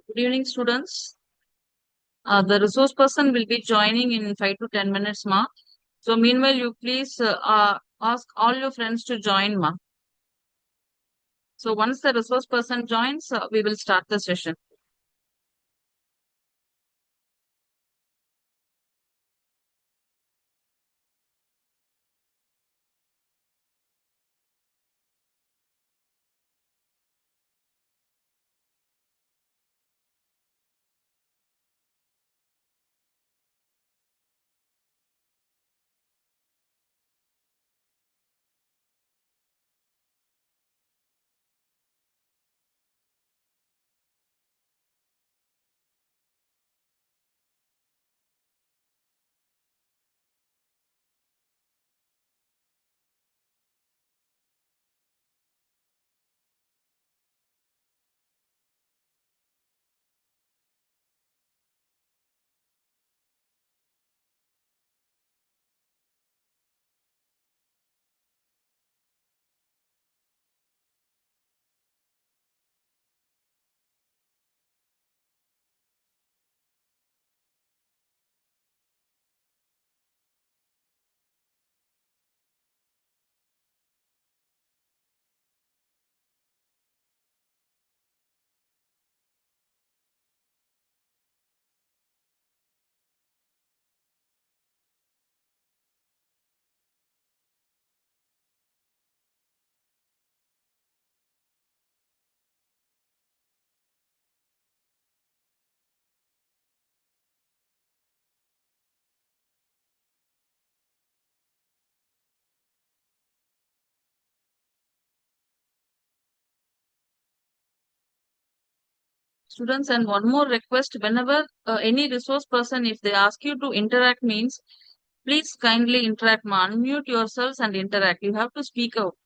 Good evening, students. The resource person will be joining in 5 to 10 minutes, ma. So, meanwhile, you please ask all your friends to join, ma. So, once the resource person joins, we will start the session. Students, and one more request, whenever any resource person, if they ask you to interact means, please kindly interact, ma. Unmute yourselves and interact. You have to speak out.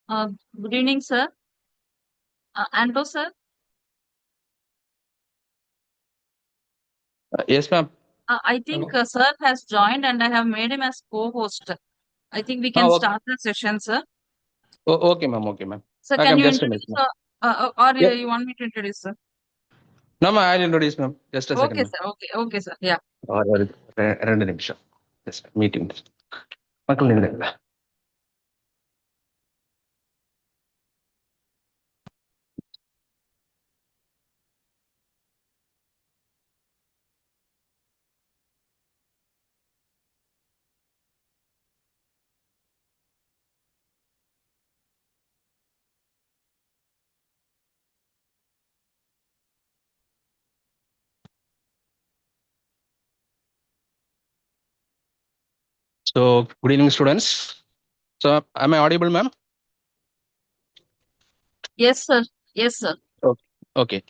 Uh, Good evening, sir. Anto, sir. Yes, ma'am. I think Hello. sir has joined and I have made him as co-host. I think we can Okay. start the session, sir. Okay, ma'am. Okay, ma'am. Sir, Okay, can I'm you just a minute, introduce, ma'am. or Yep. you want me to introduce, sir? No, ma'am, I'll introduce, ma'am. Just a second, Okay, ma'am. sir. Okay, okay, sir. Yeah. രണ്ട് നിമിഷം. Just meeting. മക്കൾ നിന്നില്ല. So, good evening, students. So, am I audible, ma'am? Yes, sir. Yes, sir. Okay. Okay.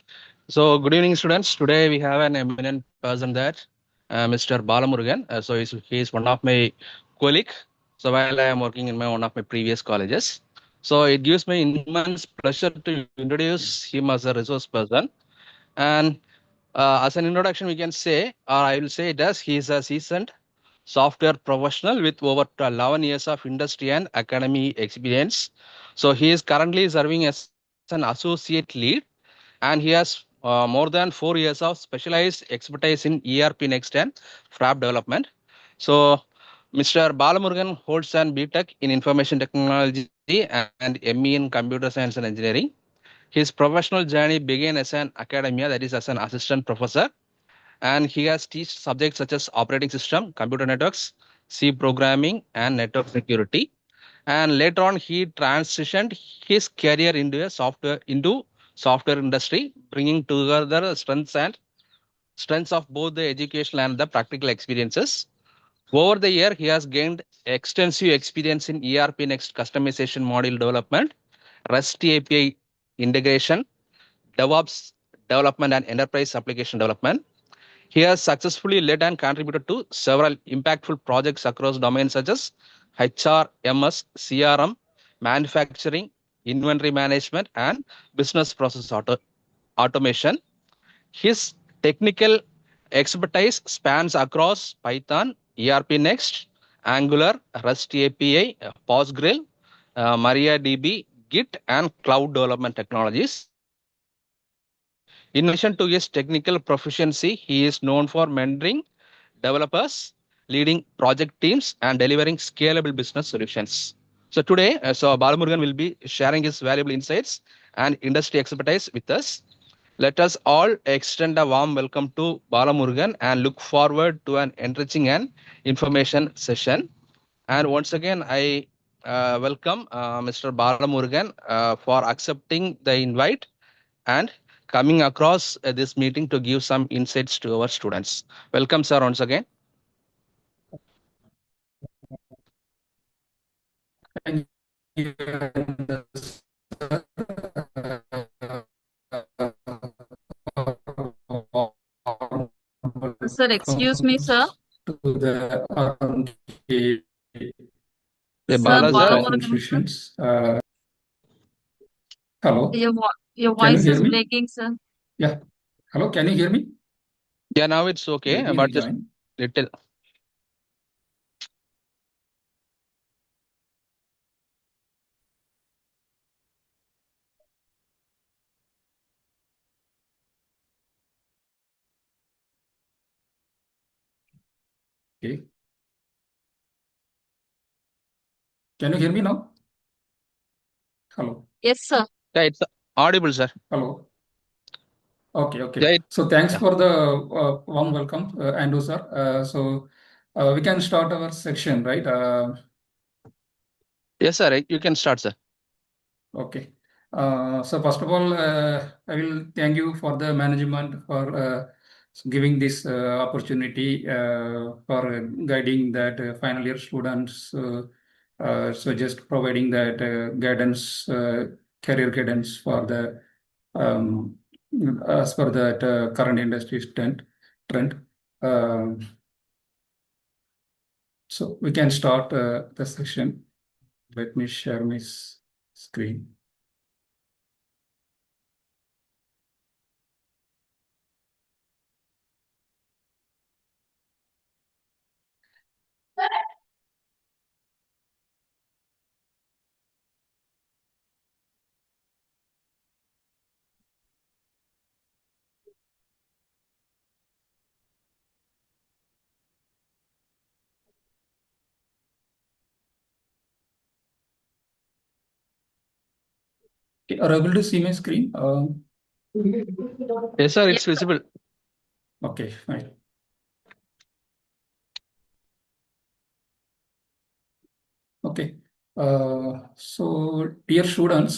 So, good evening, students. Today we have an eminent person there, Mr. Bala Murugan. He is one of my colleague. So, while I am working in one of my previous colleges, so it gives me immense pleasure to introduce him as a resource person. And as an introduction, we can say, or I will say it as he is a seasoned software professional with over 11 years of industry and academy experience. So he is currently serving as an associate lead, and he has more than 4 years of specialized expertise in ERP Next and FRAP development. So Mr. Balamurugan holds an BTech in Information Technology and ME in Computer Science and Engineering. His professional journey began as an academia, that is, as an assistant professor, and he has taught subjects such as operating system, computer networks, C programming, and network security. And later on, he transitioned his career into software industry, bringing together the strengths of both the educational and the practical experiences. Over the year, he has gained extensive experience in ERP Next customization module development, REST API integration, DevOps development, and enterprise application development. He has successfully led and contributed to several impactful projects across domains such as HR, MS, CRM, manufacturing, inventory management, and business process automation. His technical expertise spans across Python, ERP Next, Angular, REST API, Postgre, MariaDB, Git, and cloud development technologies. In addition to his technical proficiency, he is known for mentoring developers, leading project teams, and delivering scalable business solutions. So today, Balamurugan will be sharing his valuable insights and industry expertise with us. Let us all extend a warm welcome to Balamurugan and look forward to an enriching and information session. And once again, I welcome Mr. Balamurugan for accepting the invite and coming across this meeting to give some insights to our students. Welcome, sir, once again. Thank you. Sir, excuse me, sir. To the Sir, Bala, sir. Balamurugan, sir. institutions. Hello, Your can you voice hear is me? breaking, sir. Yeah. Hello, can you hear me? Yeah, now it's okay, Let me but just rejoin. little. Okay. Can you hear me now? Hello. Yes, sir. Yeah, it's audible, sir. Hello. Okay, okay. Yeah, So thanks yeah. for the warm welcome, Andrew sir. We can start our section, right? Yes, sir. You can start, sir. Okay. So first of all, I will thank you for the management for giving this opportunity for guiding that final year students. So just providing that guidance, career guidance for the um, as per that current industry trend. Um, so we can start the session. Let me share my screen. Okay, are you able to see my screen? Yes, sir, it's visible. Okay, fine. Okay. So dear students,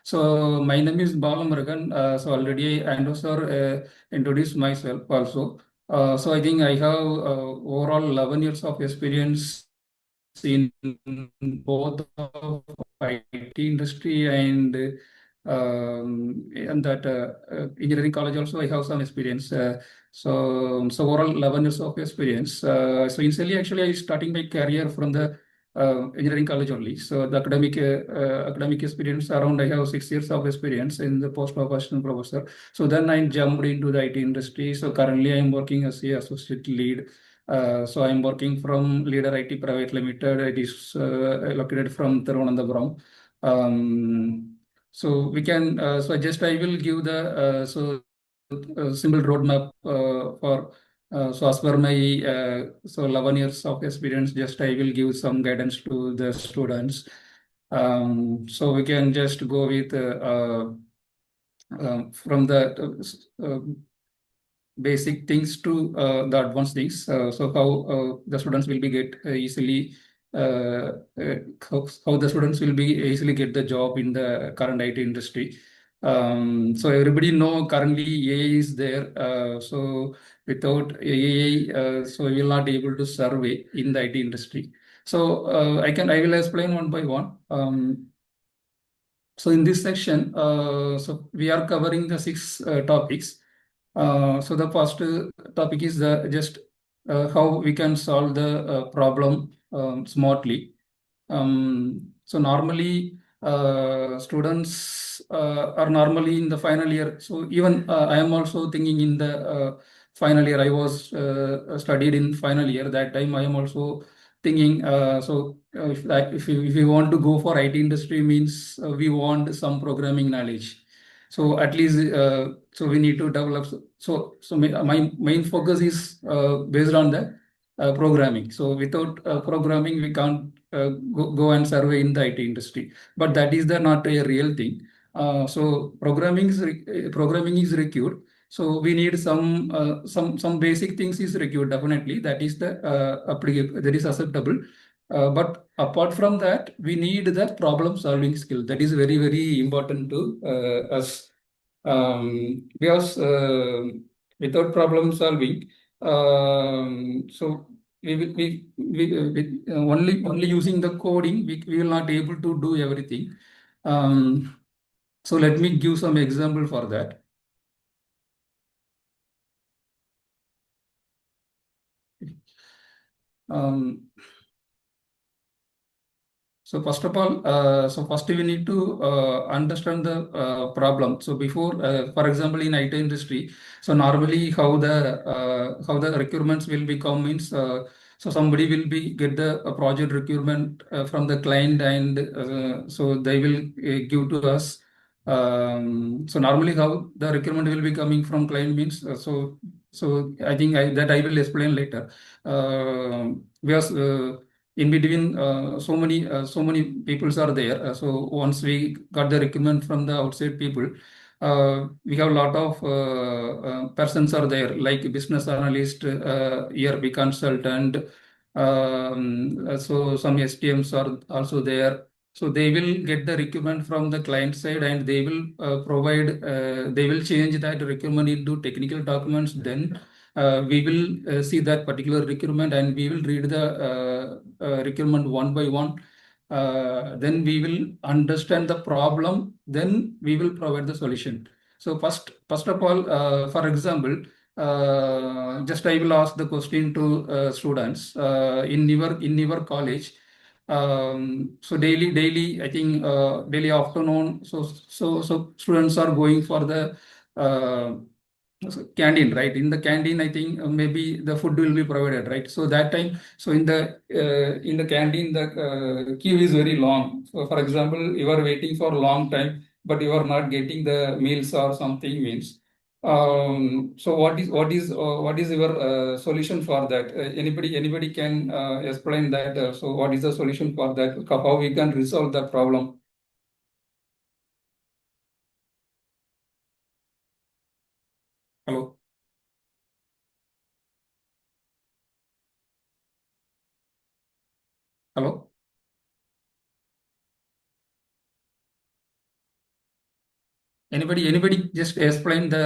so my name is Bala Murugan. So already I know sir introduced myself also. So I think I have overall 11 years of experience in both of IT industry and that engineering college also I have some experience. So overall 11 years of experience. So initially actually I starting my career from the engineering college only. So the academic experience around I have 6 years of experience in the post of assistant professor. So then I jumped into the IT industry. So currently I am working as a associate lead. So I'm working from Leader IT Private Limited. It is located from Thiruvananthapuram. So we can. So just I will give the simple roadmap for. So as per my 11 years of experience, just I will give some guidance to the students. So we can just go with from the basic things to the advanced things. So how the students will be get easily how the students will be easily get the job in the current IT industry. So everybody know currently AI is there. So without AI, so we will not able to survey in the IT industry. So I will explain one by one. So in this section, so we are covering the 6 topics. So the first topic is the just how we can solve the problem smartly. So normally students are normally in the final year. So even I am also thinking in the final year. I was studied in final year. That time I am also thinking. If we want to go for IT industry means we want some programming knowledge. So at least so we need to develop. So my main focus is based on the programming. So without programming, we can't go and survey in the IT industry. But that is the not a real thing. So programming is required. So we need some basic things is required definitely. That is the applicable. That is acceptable. But apart from that, we need the problem solving skill. That is very important to us. Because without problem solving, so only using the coding, we will not able to do everything. So let me give some example for that. Um, So first of all, so first we need to understand the problem. So before, for example, in IT industry, so normally how the requirements will become means so somebody will be get the project requirement from the client and so they will give to us. So normally how the requirement will be coming from client means so I think that I will explain later. Because in between so many peoples are there. So once we got the requirement from the outside people, we have a lot of persons are there like business analyst, ERP consultant. So some STMs are also there. So they will get the requirement from the client side and they will they will change that requirement into technical documents. Then we will see that particular requirement and we will read the requirement one by one. Then we will understand the problem. Then we will provide the solution. So first of all, for example, just I will ask the question to students in your college. So daily, I think daily afternoon. So students are going for the canteen, right? In the canteen, I think maybe the food will be provided, right? So that time, so in the canteen, the queue is very long. So for example, you are waiting for a long time, but you are not getting the meals or something means. So what is your solution for that? Anybody can explain that. So what is the solution for that? How we can resolve that problem? Hello, hello. Anybody just explain the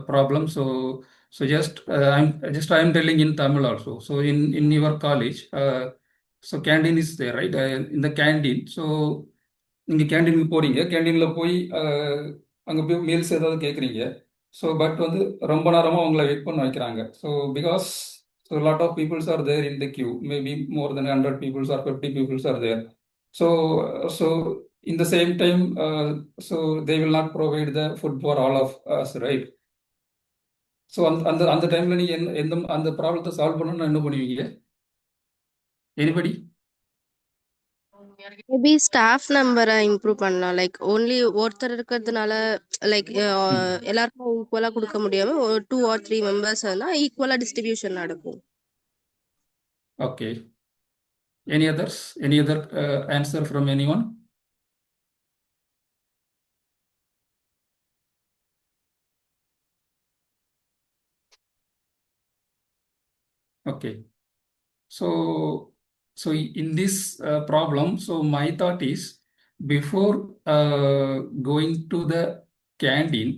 problem. So I'm telling in Tamil also. So in your college, so canteen is there, right? In the canteen. So நீங்க கேண்டீனுக்கு போறீங்க, கேண்டீன்ல போய் அங்க போய் meals ஏதாவது கேட்குறீங்க. So but வந்து ரொம்ப நேரமாக உங்களை வெயிட் பண்ண வைக்கிறாங்க. So because so lot of peoples are there in the queue, maybe more than 100 peoples are 50 peoples are there. So so in the same time, so they will not provide the food for all of us, right? So அந்த டைம்ல நீங்க எந்த அந்த ப்ராப்ளத்தை solve பண்ணணும்னா என்ன பண்ணுவீங்க? Anybody? Maybe staff நம்பரை இம்ப்ரூவ் பண்ணலாம். லைக் ஓன்லி ஒருத்தர் இருக்கிறதுனால லைக் எல்லாருக்கும் ஈக்குவலா கொடுக்க முடியாம 2 or 3 மெம்பர்ஸ் ஈக்குவலா டிஸ்ட்ரிபியூஷன் நடக்கும். Okay. Any others? Any other answer from anyone? Okay. So in this problem, so my thought is before going to the canteen,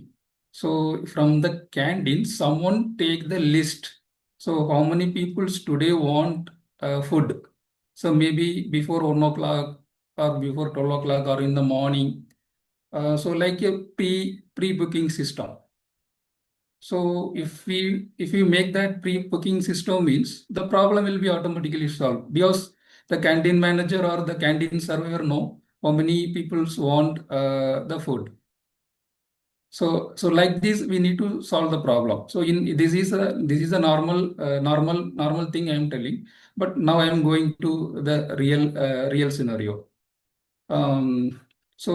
so from the canteen, someone take the list. So how many people today want food? So maybe before 1 o'clock or before 12 o'clock or in the morning. So like a pre-booking system. So if we make that pre-booking system means the problem will be automatically solved because the canteen manager or the canteen surveyor know how many people want the food. So like this we need to solve the problem. So this is a normal thing I am telling, but now I am going to the real scenario. So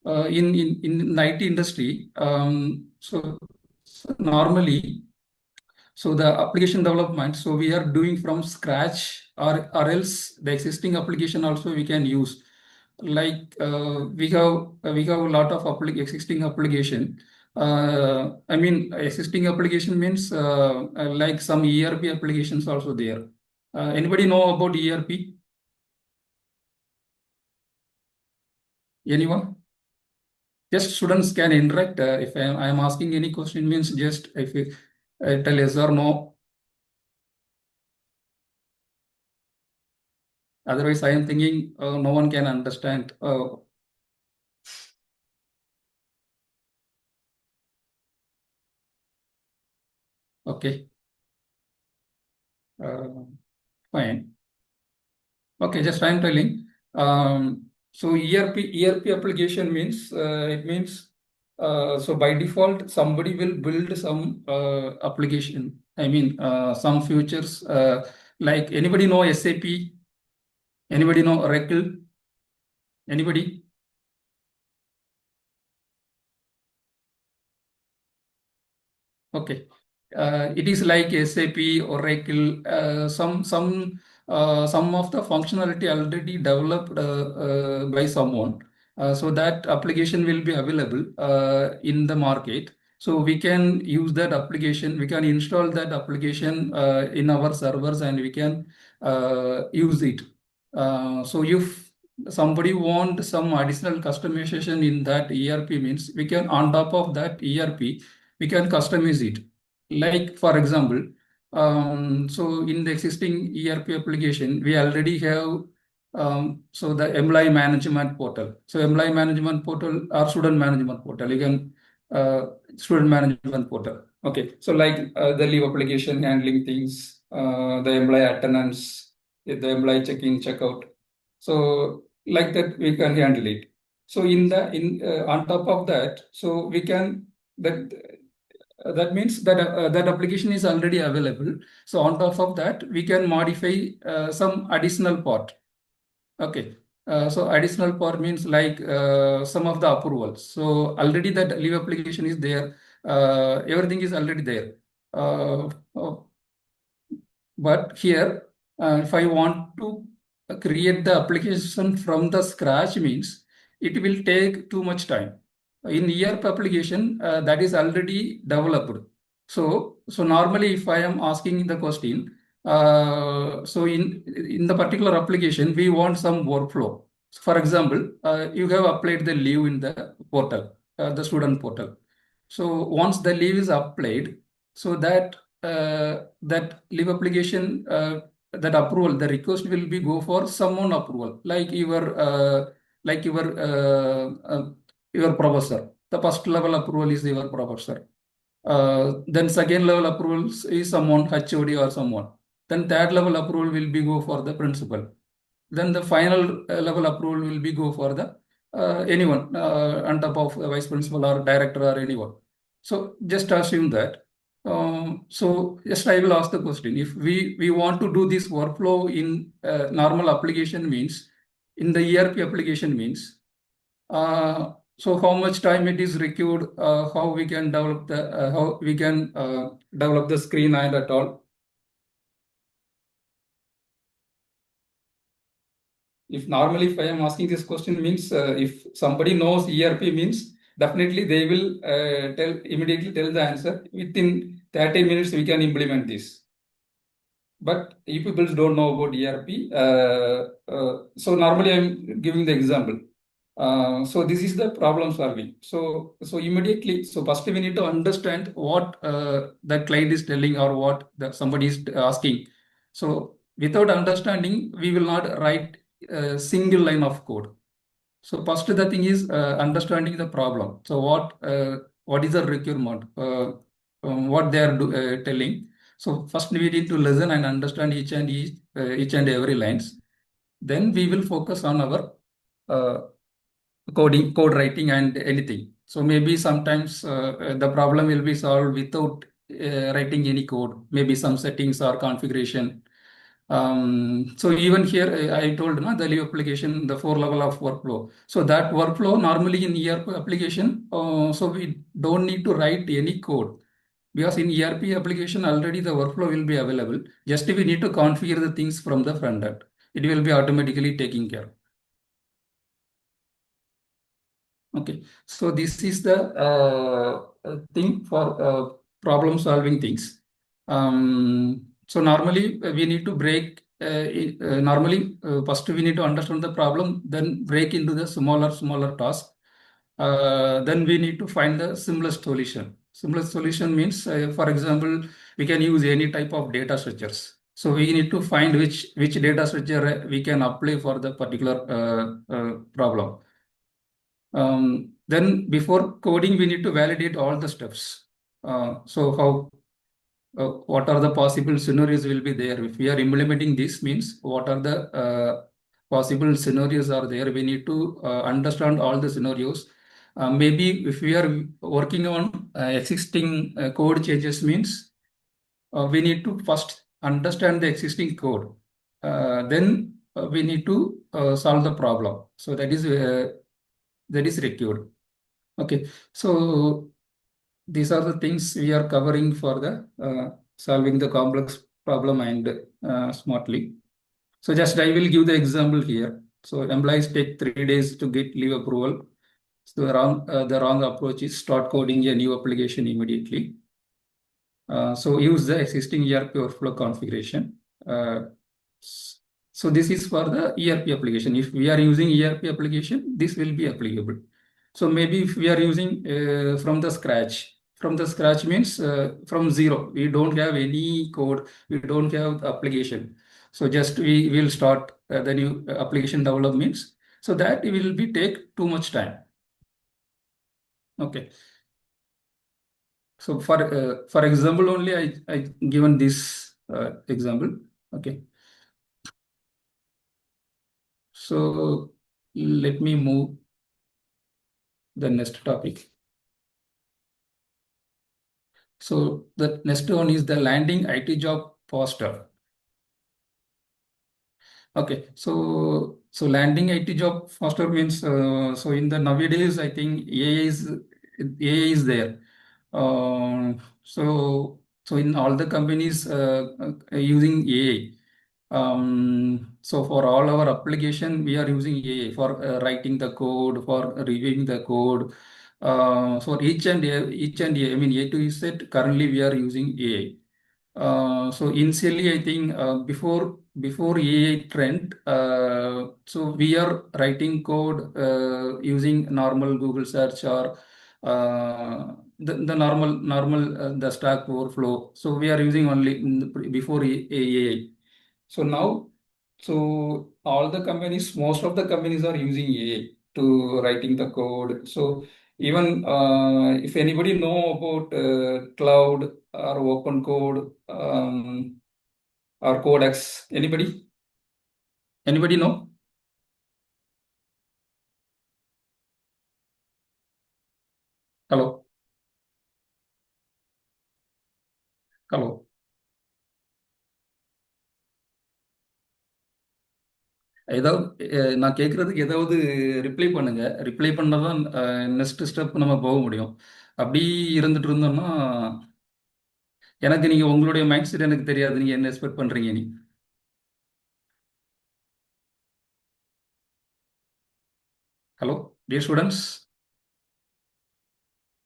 in the IT industry, so normally, so the application development, so we are doing from scratch, or else the existing application also we can use. Like we have a lot of existing application. I mean, existing application means like some ERP applications also there. Anybody know about ERP? Anyone? Just students can interact. If I am asking any question, means just if you tell yes or no. Otherwise, I am thinking no one can understand. Okay. Fine. Okay, just I am telling. So ERP application means it means so by default somebody will build some application. I mean some features like anybody know SAP? Anybody know Oracle? Anybody? Okay. It is like SAP, Oracle, some of the functionality already developed by someone. So that application will be available in the market. So we can use that application. We can install that application in our servers and we can use it. So if somebody want some additional customization in that ERP means we can on top of that ERP we can customize it. Like for example, so in the existing ERP application, we already have so the employee management portal. So employee management portal or student management portal. You can student management portal. Okay. So like the leave application handling things, the employee attendance, the employee check-in, check-out. So like that, we can handle it. So on top of that, so we can that means that that application is already available. So on top of that, we can modify some additional part. Okay. So additional part means like some of the approvals. So already that leave application is there. Everything is already there. Uh, but here, if I want to create the application from the scratch means it will take too much time. In ERP application, that is already developed. So normally if I am asking the question, so in the particular application, we want some workflow. So for example, you have applied the leave in the portal, the student portal. So once the leave is applied, so that leave application, that approval, the request will be go for someone approval, like your professor. The first level approval is your professor. Then second level approval is someone HOD or someone. Then third level approval will be go for the principal. Then the final level approval will be go for the anyone on top of vice principal or director or anyone. So just assume that. So just I will ask the question. If we want to do this workflow in normal application means, in the ERP application means, so how much time it is required, how we can develop the screen and at all. If normally if I am asking this question means, if somebody knows ERP means, definitely they will immediately tell the answer. Within 30 minutes we can implement this. But if people don't know about ERP, so normally I'm giving the example. So this is the problem solving. So immediately, so first we need to understand what the client is telling or what somebody is asking. So without understanding, we will not write a single line of code. So first the thing is understanding the problem. So what is the requirement? What they are telling. So first we need to listen and understand each and every lines. Then we will focus on our code writing and anything. So maybe sometimes the problem will be solved without writing any code. Maybe some settings or configuration. So even here, I told the leave application, the 4 level of workflow. So that workflow normally in ERP application, so we don't need to write any code, because in ERP application already the workflow will be available. Just we need to configure the things from the front end. It will be automatically taking care. Okay, so this is the thing for problem solving things. So normally we need to break. Normally, first we need to understand the problem, then break into the smaller task. Then we need to find the simplest solution. Simplest solution means, for example, we can use any type of data structures. So we need to find which data structure we can apply for the particular problem. Then before coding, we need to validate all the steps. What are the possible scenarios will be there? If we are implementing this means, what are the possible scenarios are there? We need to understand all the scenarios. Maybe if we are working on existing code changes means, we need to first understand the existing code. Then we need to solve the problem. So that is required. Okay, so these are the things we are covering for the solving the complex problem and smartly. So just I will give the example here. So employees take 3 days to get leave approval. So the wrong approach is start coding a new application immediately. So use the existing ERP workflow configuration. So this is for the ERP application. If we are using ERP application, this will be applicable. So maybe if we are using from the scratch means from zero, we don't have any code, we don't have application. So just we will start the new application developments. So that will be take too much time. Okay. So for example only I given this example. Okay. So let me move the next topic. So the next one is the landing IT job faster. Okay, so landing IT job faster means so in the nowadays I think AI is there. So in all the companies using AI. So for all our application, we are using AI for writing the code, for reviewing the code. So I mean A to Z. Currently, we are using AI. So initially, I think before AI trend, so we are writing code using normal Google search or the normal the Stack Overflow. So we are using only before AI. So now, so all the companies, most of the companies are using AI to writing the code. So even if anybody know about cloud or open code or codex, anybody? Anybody know? Hello, hello. ஏதாவது நான் கேட்குறதுக்கு ஏதாவது reply பண்ணுங்க. Reply பண்ணால் தான் next step நம்ம போக முடியும். அப்படி இருந்துட்டு இருந்தோம்னா எனக்கு நீங்கள் உங்களுடைய மைண்ட் செட் எனக்கு தெரியாது. நீங்கள் என்ன எக்ஸ்பெக்ட் பண்ணுறீங்க நீ? Hello, dear students,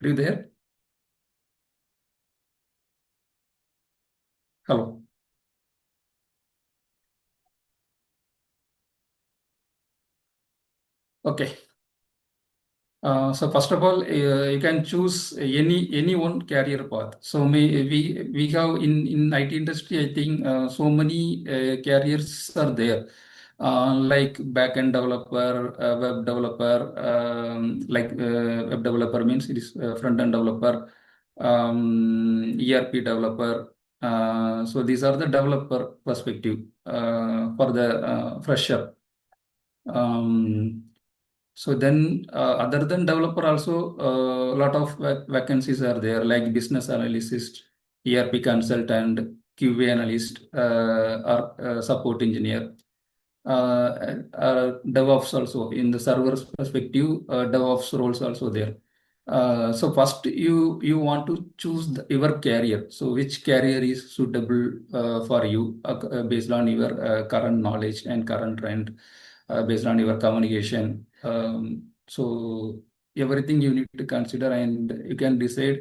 are you there? Hello. Okay. So first of all, you can choose any one career path. So we have in IT industry, I think so many careers are there. Like backend developer, web developer, web developer means it is front end developer, ERP developer. So these are the developer perspective for the fresher. Um, so then, other than developer, also a lot of vacancies are there, like business analyst, ERP consultant, QA analyst, or support engineer. DevOps also in the server's perspective, DevOps roles also there. So first you want to choose your career. So which career is suitable for you based on your current knowledge and current trend, based on your communication. So everything you need to consider, and you can decide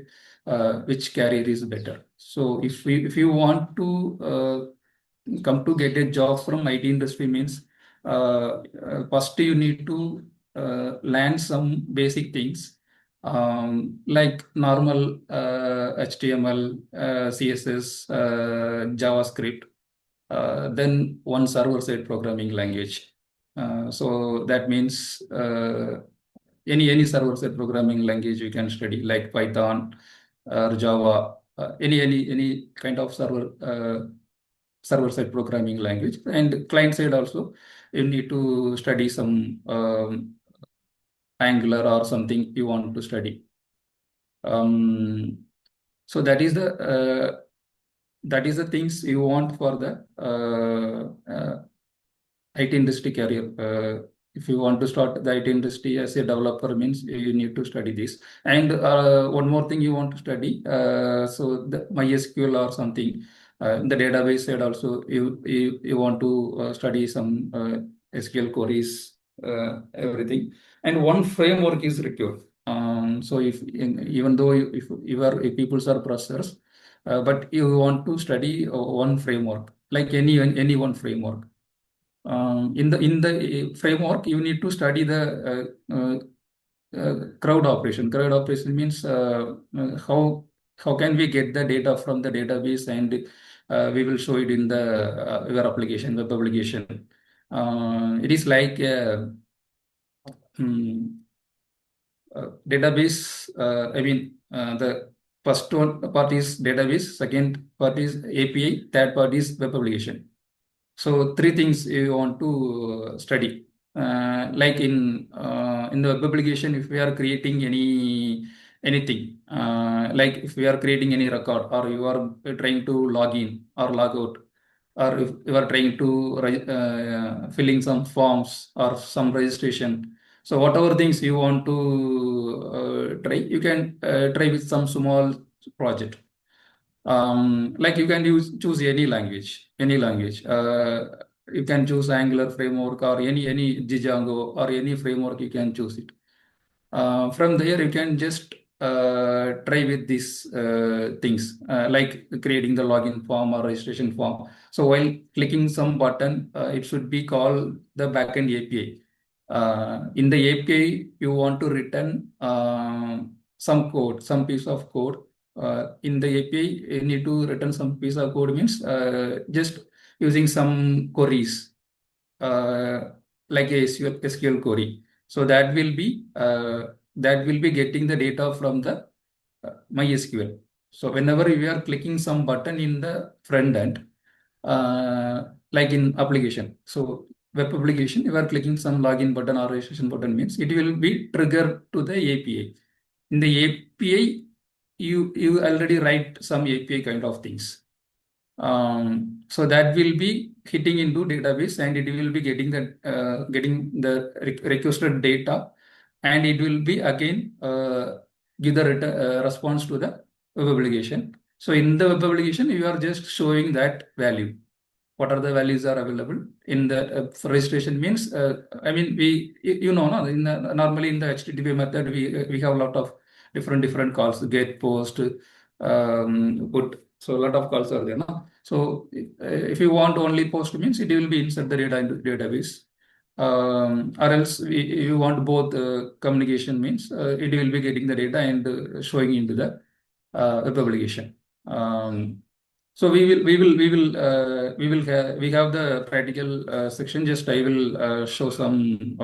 which career is better. So if you want to come to get a job from IT industry means first you need to learn some basic things like normal HTML, CSS, JavaScript, then one server-side programming language. So that means any server-side programming language you can study, like Python or Java, any kind of server-side programming language. And client-side also, you need to study some Angular or something you want to study. So that is the things you want for the IT industry career. If you want to start the IT industry as a developer means you need to study this. And one more thing you want to study, so the MySQL or something. In the database side also, you want to study some SQL queries, everything. And one framework is required. So even though if people are processors, but you want to study one framework, like any one framework. In the framework, you need to study the crowd operation. Crowd operation means how can we get the data from the database, and we will show it in the your application, web application. It is like database. I mean, the first one part is database, second part is API, third part is web application. So three things you want to study. Like in the web application, if we are creating anything, like if we are creating any record, or you are trying to log in or log out, or if you are trying to filling some forms or some registration. So whatever things you want to try, you can try with some small project. Like you can choose any language, any language. You can choose Angular framework or any Django or any framework, you can choose it. From there, you can just try with these things, like creating the login form or registration form. So while clicking some button, it should be called the backend API. In the API, you want to return some code, some piece of code. In the API, you need to return some piece of code, means just using some queries, uh, like a SQL query. So that will be getting the data from the MySQL. So whenever you are clicking some button in the front end, like in application, so web application, you are clicking some login button or registration button, means it will be triggered to the API. In the API, you already write some API kind of things. So that will be hitting into database, and it will be getting the requested data, and it will be again give the response to the web application. So in the web application, you are just showing that value. What are the values are available in the for registration, means I mean, you know, no, normally in the HTTP method, we have a lot of different calls, get, post, put. So a lot of calls are there, no? So if you want only post, means it will be insert the data into database. Or else you want both communication, means it will be getting the data and showing into the web application. So we have the practical section. Just I will show some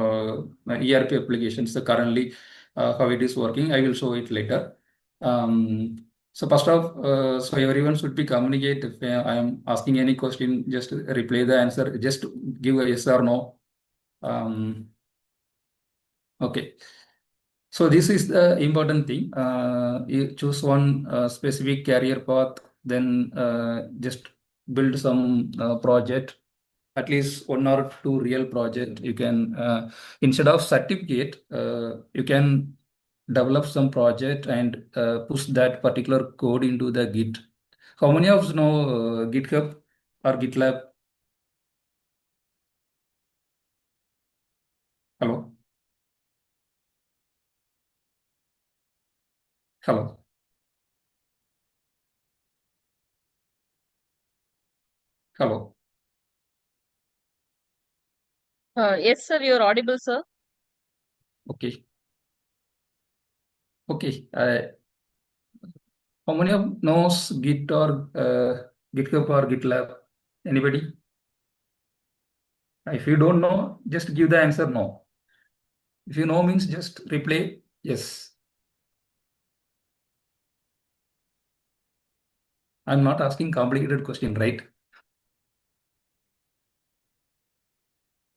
ERP applications currently, how it is working. I will show it later. So first off, so everyone should be communicate. If I am asking any question, just reply the answer. Just give a yes or no. Okay. So this is the important thing. You choose one specific career path, then just build some project, at least one or two real project. You can instead of certificate, you can develop some project and push that particular code into the Git. How many of you know GitHub or GitLab? Hello, hello, hello. Yes, sir, you're audible, sir. Okay, okay. How many of knows Git or GitHub or GitLab? Anybody? If you don't know, just give the answer no. If you know, means just reply yes. I'm not asking complicated question, right?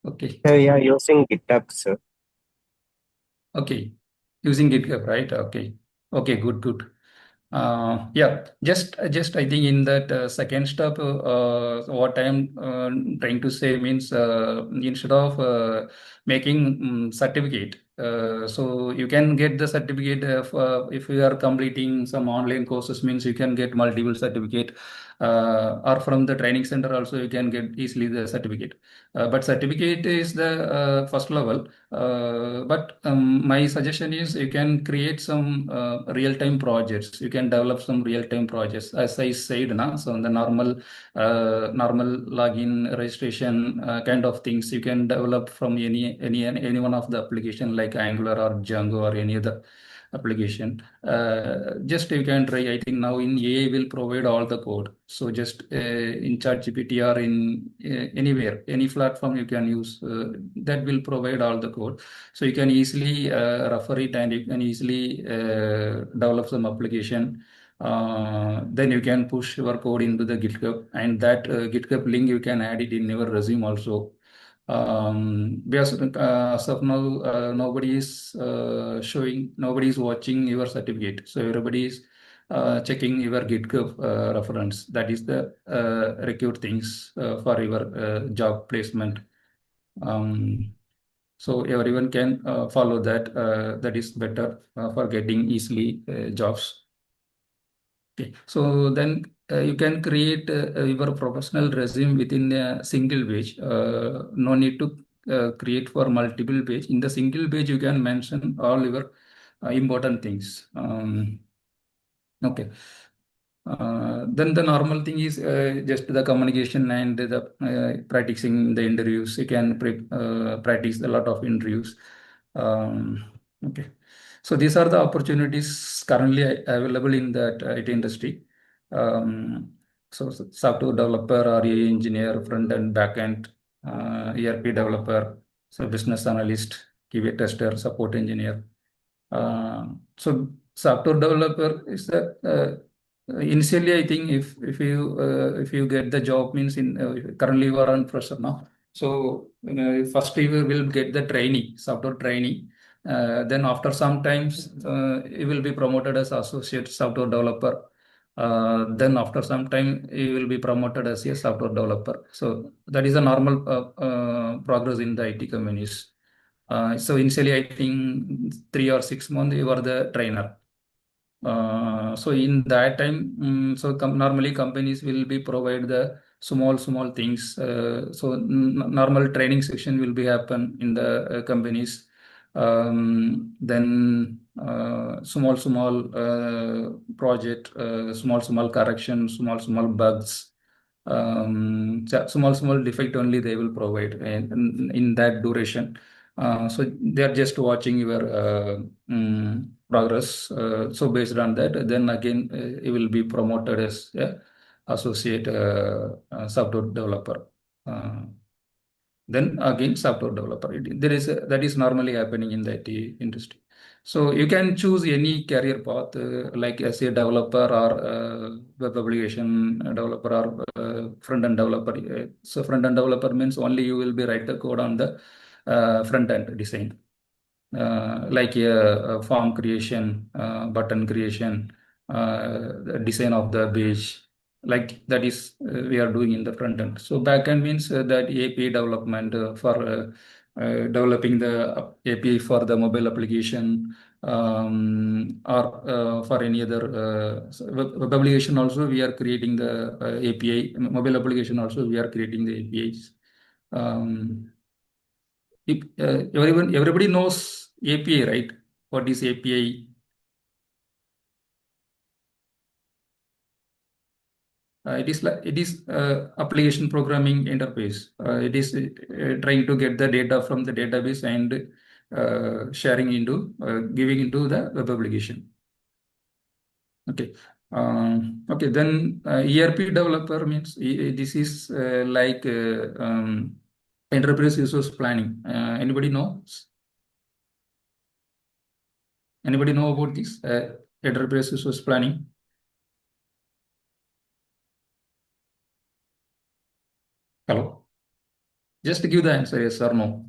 Okay, Yeah, using GitHub, sir. okay. Using GitHub, right? Okay, okay, good. Yeah, just I think in that second step, what I am trying to say means instead of making certificate, so you can get the certificate if you are completing some online courses, means you can get multiple certificate, or from the training center also you can get easily the certificate. But certificate is the first level. But my suggestion is you can create some real-time projects. You can develop some real-time projects, as I said, na? So the normal login registration kind of things you can develop from any one of the application like Angular or Django or any other application. Just you can try. I think now in AI will provide all the code. So just in ChatGPT or in anywhere, any platform you can use, that will provide all the code. So you can easily refer it, and you can easily develop some application. Then you can push your code into the GitHub, and that GitHub link you can add it in your resume also. Because as of now, nobody is nobody is watching your certificate. So everybody is checking your GitHub reference. That is the required things for your job placement. So everyone can follow that. That is better for getting easily jobs. Okay. So then you can create your professional resume within a single page. No need to create for multiple page. In the single page, you can mention all your important things. Okay. Then the normal thing is just the communication and the practicing the interviews. You can practice a lot of interviews. Okay. So these are the opportunities currently available in that IT industry. Software developer or AI engineer, front end, back end, ERP developer, so business analyst, QA tester, support engineer. So software developer is the initially I think if you get the job means in currently you are on fresher now. So first you will get the trainee, software trainee. Then after some times you will be promoted as associate software developer. Then after some time you will be promoted as a software developer. So that is a normal progress in the IT companies. So initially, I think 3 or 6 months you are the trainer. So in that time, normally companies will be provide the small things. So normal training section will be happen in the companies. Then small project, small correction, small bugs. Small defect only they will provide in that duration. So they are just watching your progress. So based on that, then again you will be promoted as associate software developer. Then again software developer. That is normally happening in the IT industry. So you can choose any career path like as a developer or web application developer or front-end developer. So front-end developer means only you will be write the code on the front-end design. Like a form creation, button creation, design of the page, like that is we are doing in the front end. So back end means that API development for developing the API for the mobile application or for any other web application. Also, we are creating the API. Mobile application also we are creating the APIs. Everybody knows API, right? What is API? It is application programming interface. It is trying to get the data from the database and sharing into giving into the web application. Okay. Okay. Then ERP developer means this is like enterprise resource planning. Anybody knows? Anybody know about this enterprise resource planning? Hello. Just give the answer yes or no.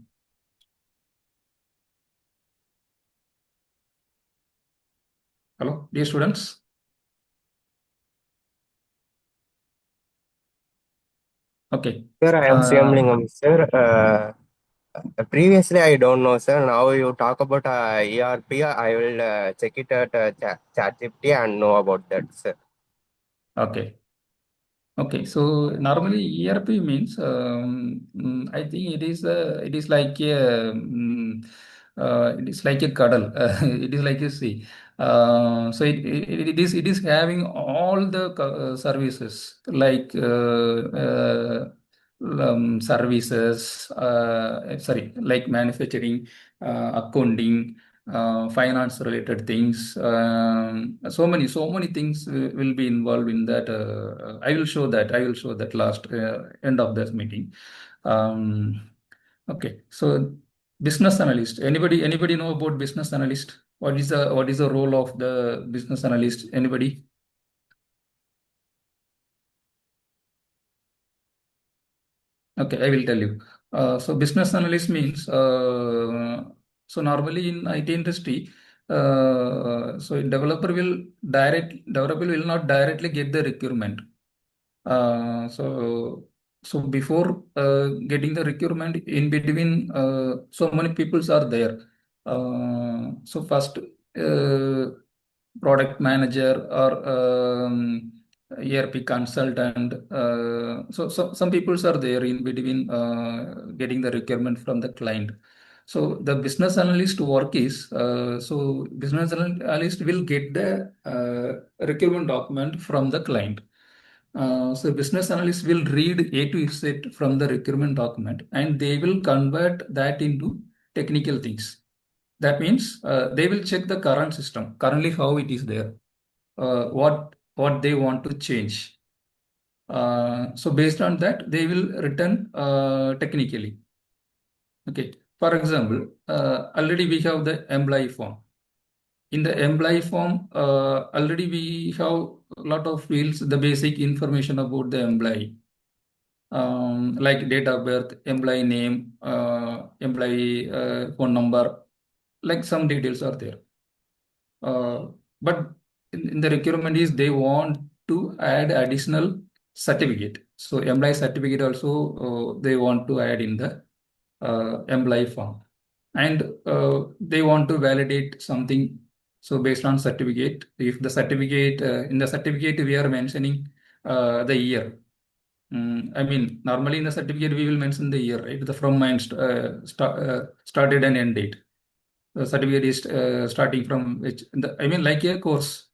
Hello, dear students. Okay. Sir, I am CM Lingam, sir. Previously, I don't know, sir. Now you talk about ERP. I will check it at ChatGPT and know about that, sir. Okay. Okay, so normally ERP means I think it is like a it is like a cuddle. It is like a sea. So it is having all the services like services. Sorry, like manufacturing, accounting, finance related things. So many things will be involved in that. I will show that. I will show that last end of this meeting. Um, okay. So business analyst. Anybody know about business analyst? What is the role of the business analyst? Anybody? Okay, I will tell you. So business analyst means so normally in IT industry, so developer will not directly get the requirement. So before getting the requirement, in between, so many peoples are there. So first, product manager or ERP consultant. So some peoples are there in between getting the requirement from the client. So the business analyst work is so business analyst will get the requirement document from the client. So business analysts will read A to Z from the requirement document and they will convert that into technical things. That means they will check the current system, currently how it is there, what they want to change. So based on that, they will return technically. Okay. For example, already we have the employee form. In the employee form, already we have a lot of fields, the basic information about the employee. Like date of birth, employee name, employee phone number, like some details are there. But in the requirement is they want to add additional certificate. So employee certificate also they want to add in the employee form. And they want to validate something. So based on certificate, if the certificate, in the certificate we are mentioning the year. I mean, normally in the certificate we will mention the year, right? The from and started and end date. The certificate is starting from which, I mean, like a course.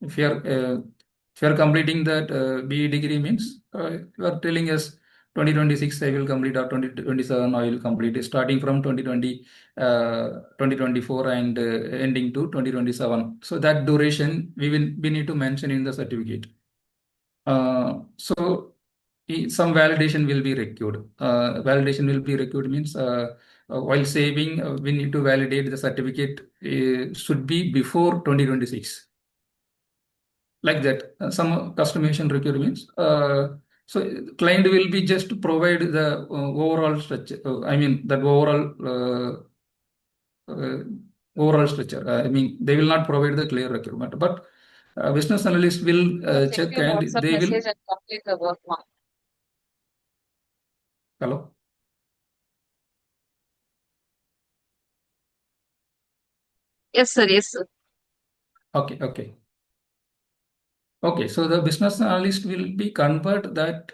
If you are completing that BE degree means you are telling us 2026 I will complete or 2027 I will complete. Starting from 2024 and ending to 2027. So that duration we need to mention in the certificate. So some validation will be required. Validation will be required means while saving, we need to validate the certificate should be before 2026. Like that, some customization requirements. So client will be just to provide the overall structure. I mean that overall structure. I mean they will not provide the clear requirement, but business analyst will Check check your and WhatsApp they will. message and complete the work, ma'am. Hello. Yes, sir. Yes, sir. Okay. Okay. Okay, so the business analyst will be convert that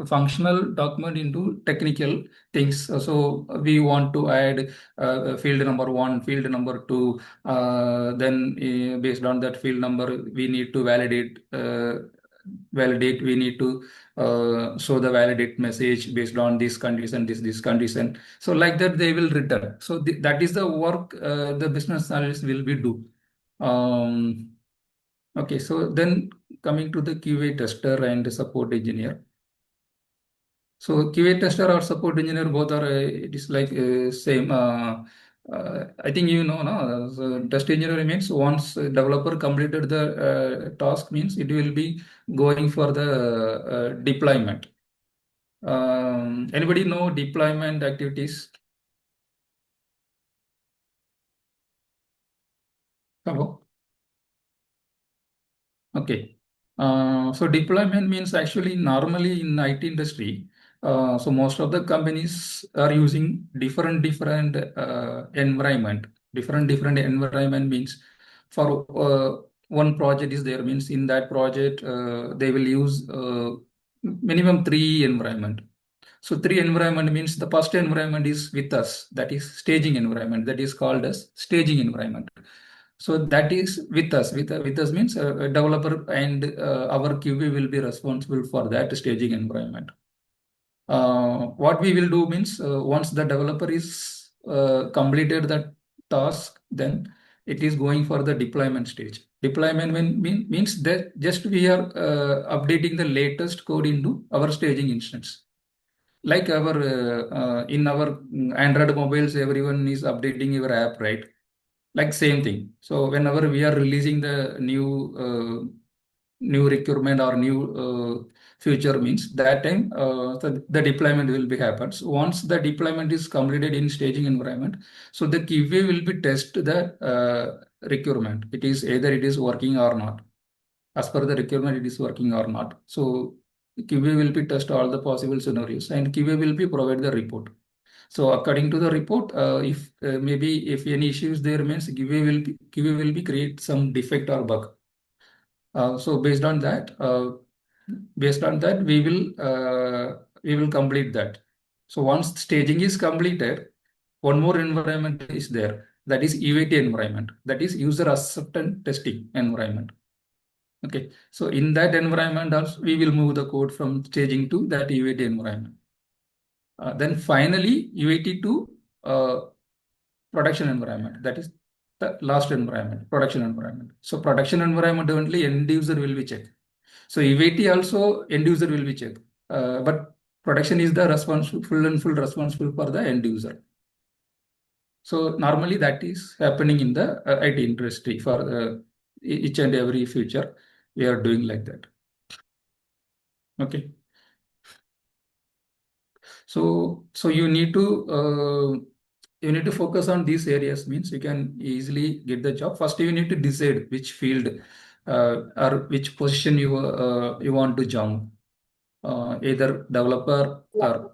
functional document into technical things. So we want to add field number one, field number two. Then based on that field number, we need to validate. We need to show the validate message based on this condition, this condition. So like that, they will return. So that is the work the business analyst will be do. Okay, so then coming to the QA tester and support engineer. So QA tester or support engineer both are it is like same. I think you know, no? So test engineer means once a developer completed the task means it will be going for the deployment. Anybody know deployment activities? Hello. Okay. So deployment means actually normally in IT industry, so most of the companies are using different environment. Different environment means for one project is there means in that project they will use minimum three environment. So three environment means the first environment is with us, that is staging environment, that is called as staging environment. So that is with us. With us means a developer and our QB will be responsible for that staging environment. What we will do means once the developer is completed that task, then it is going for the deployment stage. Deployment means that just we are updating the latest code into our staging instance. Like our in our Android mobiles, everyone is updating your app, right? Like same thing. So whenever we are releasing the new new requirement or new feature means that time the deployment will be happens. Once the deployment is completed in staging environment, so the QA will be test the requirement. It is either it is working or not. As per the requirement, it is working or not. So QA will be test all the possible scenarios and QA will be provide the report. So according to the report, if maybe if any issues there means QA will be create some defect or bug. So based on that, we will complete that. So once staging is completed, one more environment is there. That is UAT environment. That is user acceptance testing environment. Okay. So in that environment, also we will move the code from staging to that UAT environment. Then finally, UAT to production environment. That is the last environment, production environment. So production environment only end user will be checked. So UAT also end user will be checked. But production is the full and full responsible for the end user. So normally that is happening in the IT industry for each and every feature. We are doing like that. Okay. So you need to focus on these areas means you can easily get the job. First, you need to decide which field or which position you want to jump. Either developer or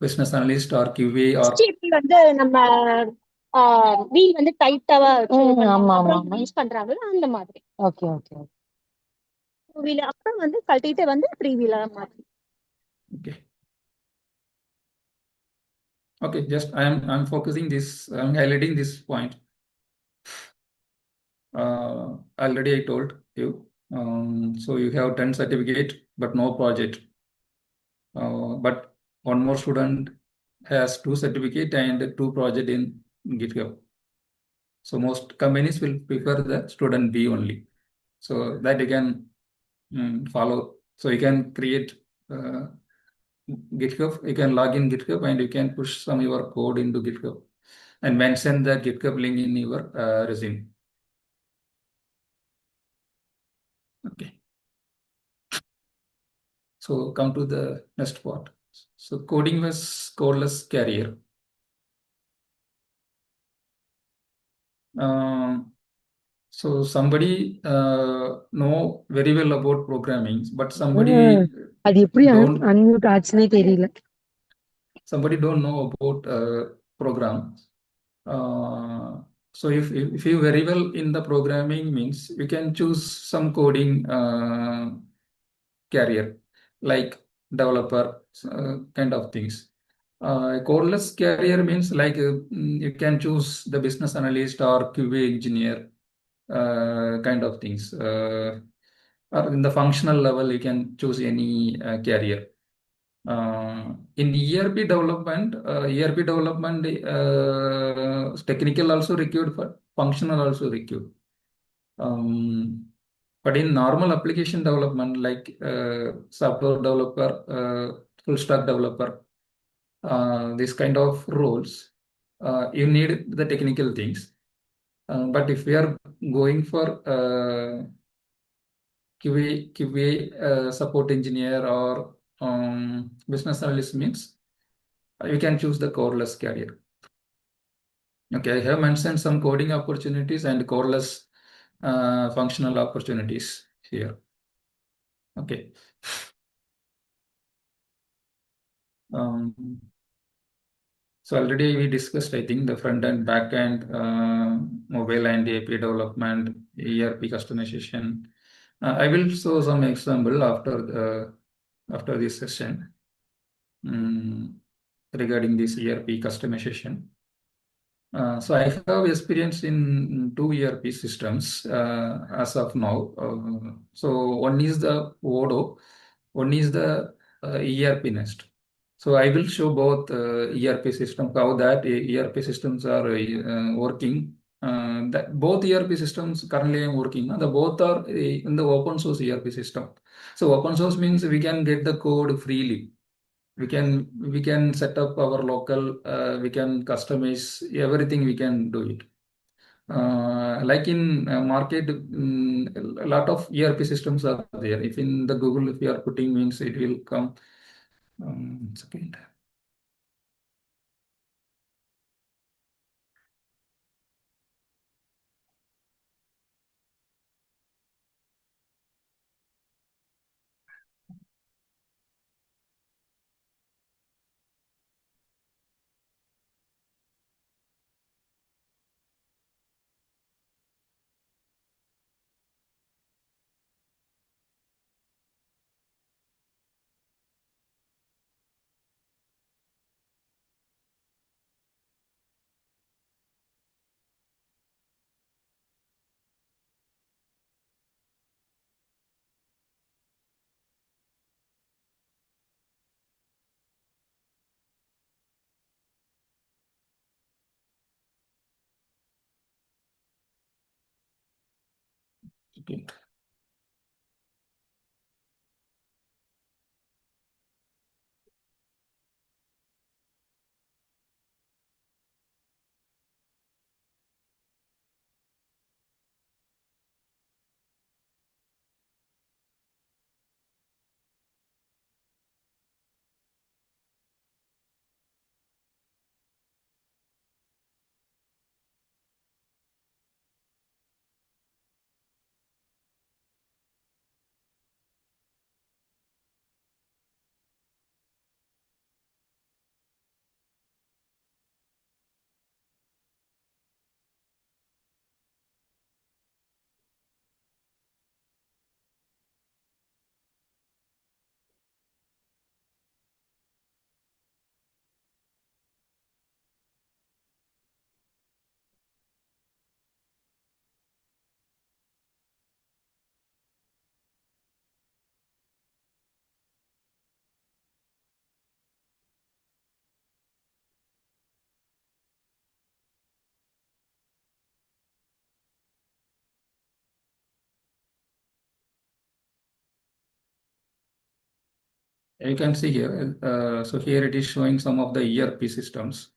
business analyst or QA or HTTP வந்து நம்ம wheel வந்து டைட்டாவா ஆமா ஆமா use பண்றாங்கல்ல அந்த மாதிரி okay okay two wheel அப்புறம் வந்து கழட்டிட்டு வந்து த்ரீ வீலர் மாதிரி. okay. Okay, just I'm focusing this, I'm highlighting this point. Already I told you. So you have 10 certificate, but no project. But one more student has 2 certificate and 2 project in GitHub. So most companies will prefer the student B only. So that you can follow. So you can create GitHub. You can log in GitHub and you can push some your code into GitHub and mention the GitHub link in your resume. Okay. So come to the next part. So coding was codeless carrier. So somebody know very well about programming, but somebody அது எப்படி don't unmute ஆச்சுனே தெரியல. somebody don't know about program. So if you very well in the programming means you can choose some coding carrier like developer kind of things. Codeless carrier means like you can choose the business analyst or QA engineer kind of things. Or in the functional level, you can choose any carrier. In ERP development, technical also required, for functional also required. But in normal application development, like software developer, full stack developer, this kind of roles, you need the technical things. But if we are going for QA support engineer or business analyst means you can choose the codeless carrier. Okay, I have mentioned some coding opportunities and codeless functional opportunities here. Okay. So already we discussed, I think, the front end, back end, mobile and API development, ERP customization. I will show some example after this session regarding this ERP customization. So I have experience in 2 ERP systems as of now. So one is the Odoo, one is the ERP Nest. So I will show both ERP systems, how that ERP systems are working. That both ERP systems currently I am working, the both are in the open source ERP system. So open source means we can get the code freely. We can set up our local, we can customize everything, we can do it. Like in market, a lot of ERP systems are there. If in the Google, if you are putting means it will come. Second. Okay. You can see here. So here it is showing some of the ERP systems.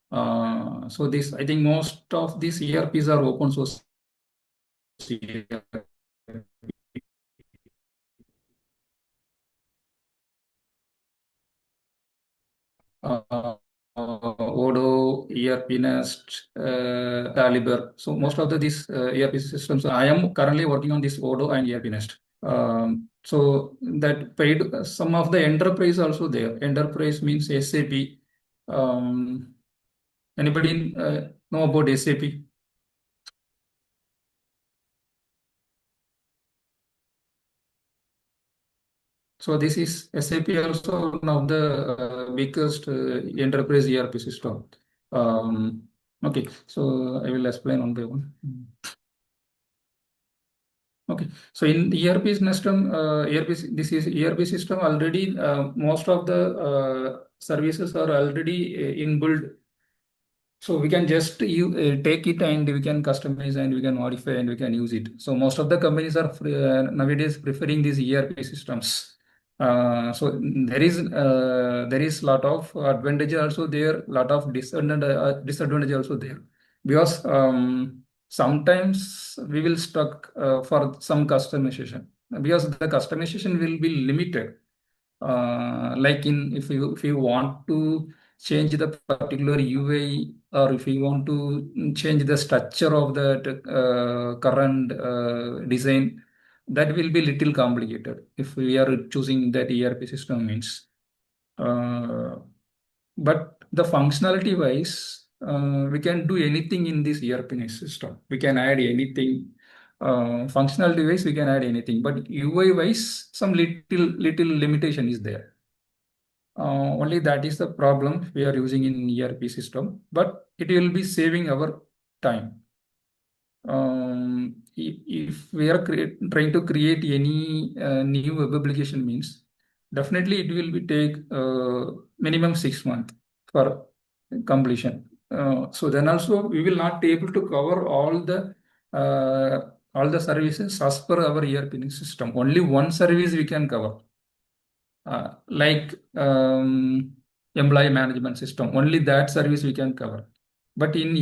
So this, I think most of these ERPs are open source. Odoo, ERP Nest, Caliber. So most of these ERP systems, I am currently working on this Odoo and ERP Nest. So that paid some of the enterprise also there. Enterprise means SAP. Anybody know about SAP? So this is SAP also one of the biggest enterprise ERP system. Okay, so I will explain one by one. Okay, so in ERP system, this is ERP system already. Most of the services are already inbuilt, so we can just take it and we can customize and we can modify and we can use it. So most of the companies are nowadays preferring these ERP systems. So there is lot of advantage also there, lot of disadvantage also there, because sometimes we will stuck for some customization, because the customization will be limited. Like in if you want to change the particular UI, or if you want to change the structure of the current design, that will be little complicated if we are choosing that ERP system means. But the functionality wise, we can do anything in this ERP system. We can add anything. Functionality wise, we can add anything, but UI wise, some little limitation is there. Only that is the problem we are using in ERP system, but it will be saving our time. If we are trying to create any new web application means, definitely it will be take minimum 6 months for completion. So then also we will not be able to cover all the services as per our ERP system. Only one service we can cover. Like employee management system, only that service we can cover. But in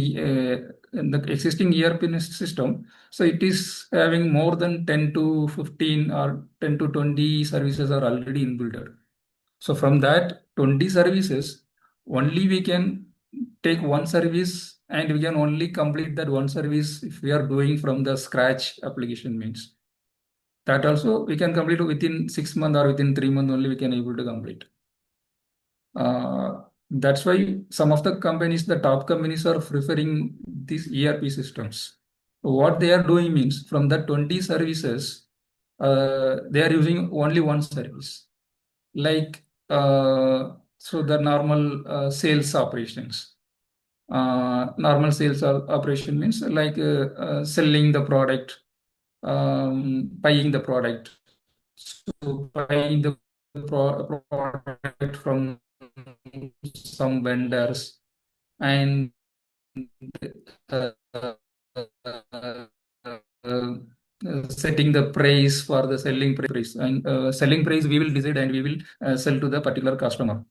the existing ERP system, so it is having more than 10 to 15 or 10 to 20 services are already inbuilt. So from that 20 services, only we can take one service and we can only complete that one service if we are doing from the scratch application means. That also we can complete within 6 months or within 3 months only we can able to complete. That's why some of the companies, the top companies are preferring these ERP systems. What they are doing means from the 20 services, they are using only one service. Like, so the normal sales operations. Normal sales operation means like selling the product, buying the product. So buying the product from some vendors and uh, uh, setting the price for the selling price and selling price we will decide and we will sell to the particular customer.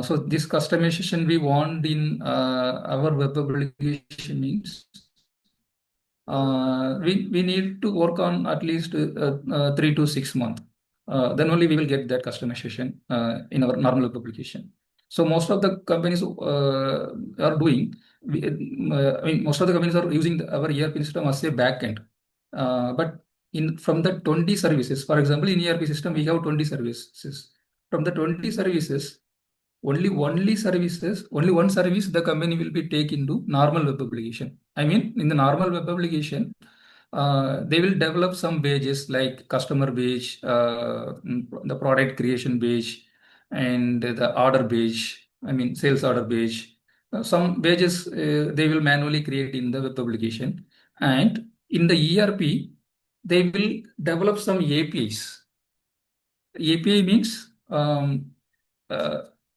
So this customization we want in our web application means we need to work on at least 3 to 6 months. Then only we will get that customization in our normal web application. So most of the companies are doing, I mean, most of the companies are using our ERP system as a backend. But from the 20 services, for example, in ERP system, we have 20 services. From the 20 services, only one service the company will be take into normal web application. I mean, in the normal web application, they will develop some pages like customer page, the product creation page, and the order page. I mean, sales order page. Some pages they will manually create in the web application, and in the ERP, they will develop some APIs. API means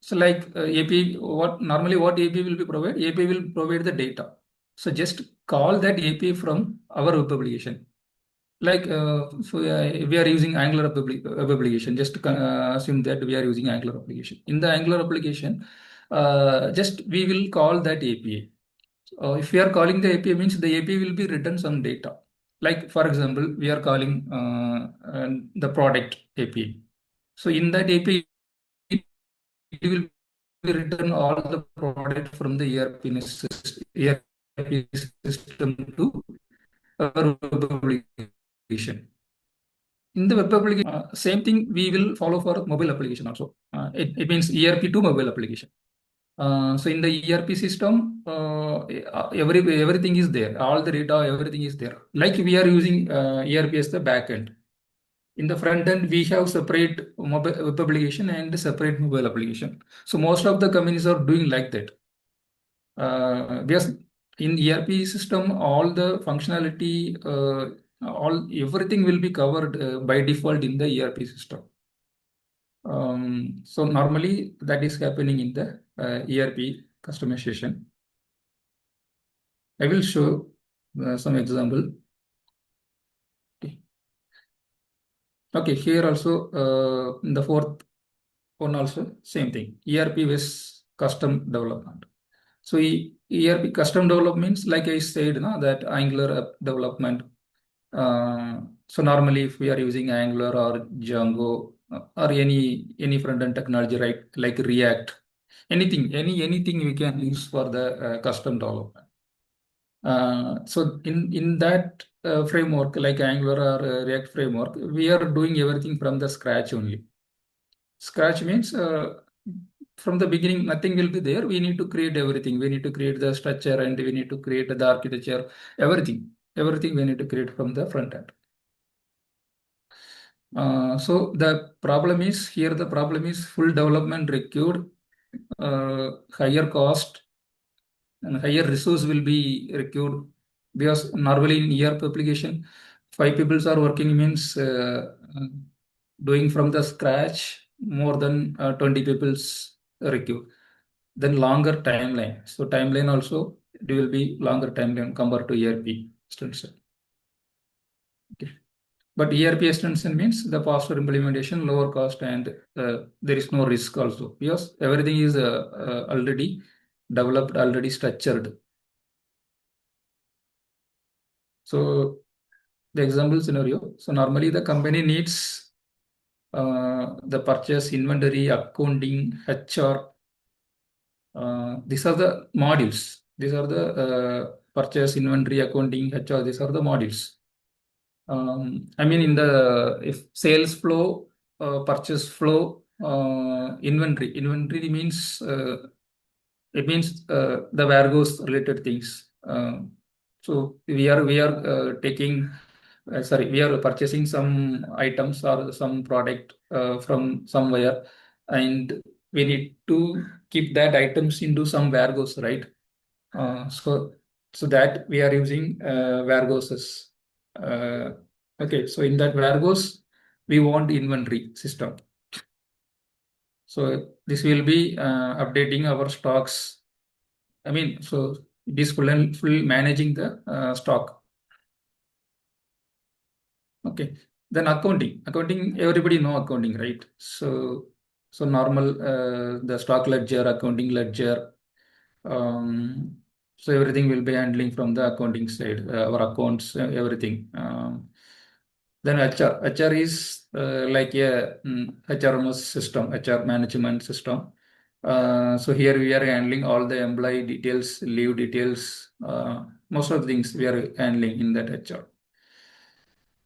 so like API, what API will be provided? API will provide the data. So just call that API from our web application. Like we are using Angular web application. Just assume that we are using Angular application. In the Angular application, just we will call that API. If we are calling the API means the API will be written some data. Like for example, we are calling the product API. So in that API, it will be written all the product from the ERP system to our web application. In the web application, same thing we will follow for mobile application also. It means ERP to mobile application. So in the ERP system, everything is there. All the data, everything is there. Like we are using ERP as the backend. In the front end, we have separate mobile web application and separate mobile application. So most of the companies are doing like that. Because in ERP system, all the functionality, everything will be covered by default in the ERP system. So normally that is happening in the ERP customization. I will show some example. Okay, here also in the fourth one also same thing. ERP with custom development. So ERP custom development means like I said, no, that Angular app development. So normally if we are using Angular or Django or any front-end technology, right, like React, anything we can use for the custom development. So in that framework, like Angular or React framework, we are doing everything from the scratch only. Scratch means from the beginning, nothing will be there. We need to create everything. We need to create the structure and we need to create the architecture, everything. Everything we need to create from the front end. So the problem is here, the problem is full development required, higher cost and higher resource will be required because normally in ERP application, 5 people are working means doing from the scratch more than 20 people's required. Then longer timeline. So timeline also it will be longer timeline compared to ERP extension. Okay. But ERP extension means the faster implementation, lower cost, and there is no risk also because everything is already developed already structured. So the example scenario. So normally the company needs the purchase, inventory, accounting, HR. These are the modules. These are the purchase, inventory, accounting, HR. These are the modules. I mean, in the if sales flow, purchase flow, inventory. Inventory means it means the warehouse related things. So we are taking sorry, we are purchasing some items or some product from somewhere, and we need to keep that items into some warehouse, right? So that we are using warehouses. Uh, okay, so in that warehouse, we want inventory system. So this will be updating our stocks. I mean, so it is full managing the stock. Okay. Then accounting, everybody know accounting, right? So normal, the stock ledger, accounting ledger. Um, so everything will be handling from the accounting side, our accounts, everything. Then HR is like a HRMS system, HR management system. So here we are handling all the employee details, leave details, most of the things we are handling in that HR.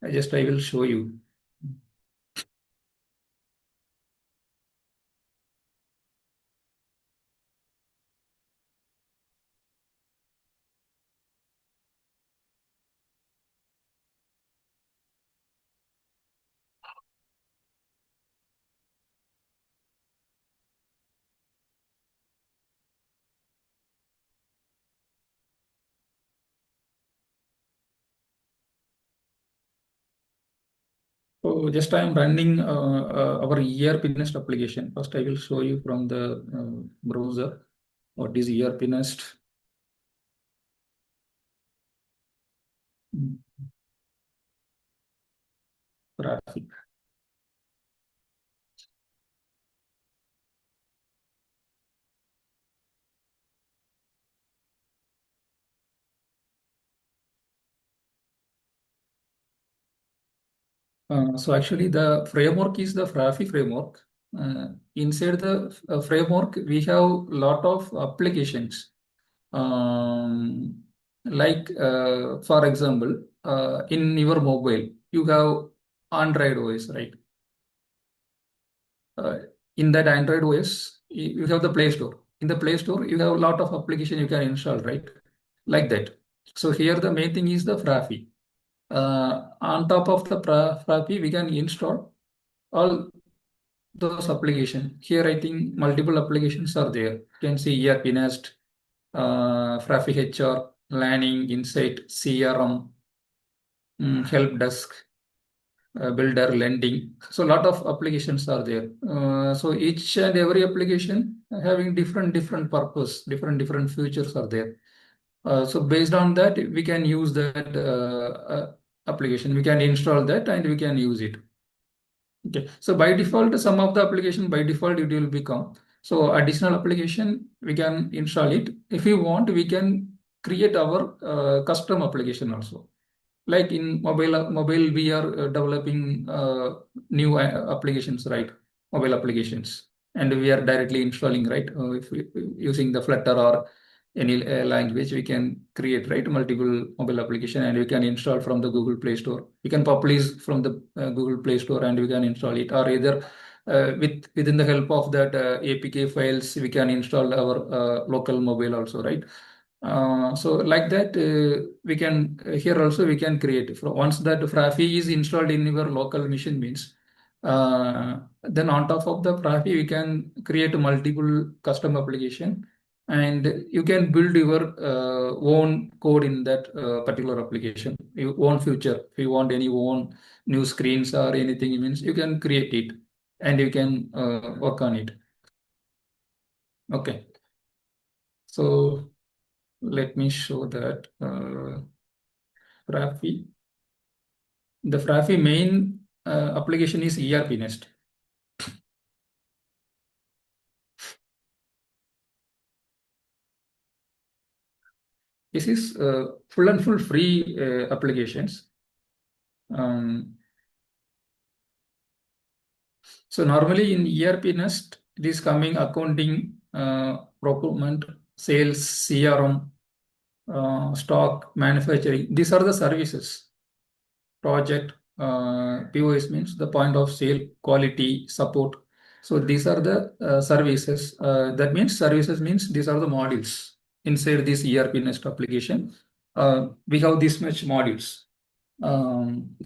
I will show you. So just I am running our ERP Nest application. First, I will show you from the browser what is ERP Nest. Graphic. So actually the framework is the Frafi framework. Inside the framework, we have lot of applications. Like for example, in your mobile, you have Android OS, right? In that Android OS, you have the Play Store. In the Play Store, you have a lot of application you can install, right? Like that. So here the main thing is the Frafi. On top of the Frafi, we can install all those applications. Here, I think multiple applications are there. You can see here Pinest, Frafi HR, Lanning, Insight, CRM, Help Desk, Builder, Lending. So a lot of applications are there. So each and every application having different purpose, different features are there. So based on that, we can use that application. We can install that and we can use it. Okay, so by default, some of the application by default it will become. So additional application we can install it. If we want, we can create our custom application also. Like in mobile we are developing new applications, right? Mobile applications, and we are directly installing, right? If we, using the Flutter or any language, we can create, right, multiple mobile application, and we can install from the Google Play Store. We can publish from the Google Play Store and we can install it, or either within the help of that APK files, we can install our local mobile also, right? So like that, we can here also we can create. Once that Frafi is installed in your local machine means, then on top of the Frafi, we can create multiple custom application, and you can build your own code in that particular application, your own feature. If you want any own new screens or anything, means you can create it and you can work on it. Okay, so let me show that Frafi. The Frafi main application is ERP Nest. This is full and full free applications. So normally in ERP Nest, it is coming accounting, procurement, sales, CRM, stock, manufacturing. These are the services. Project, POS means the point of sale, quality, support. So these are the services. That means services means these are the modules inside this ERP Nest application. We have this much modules.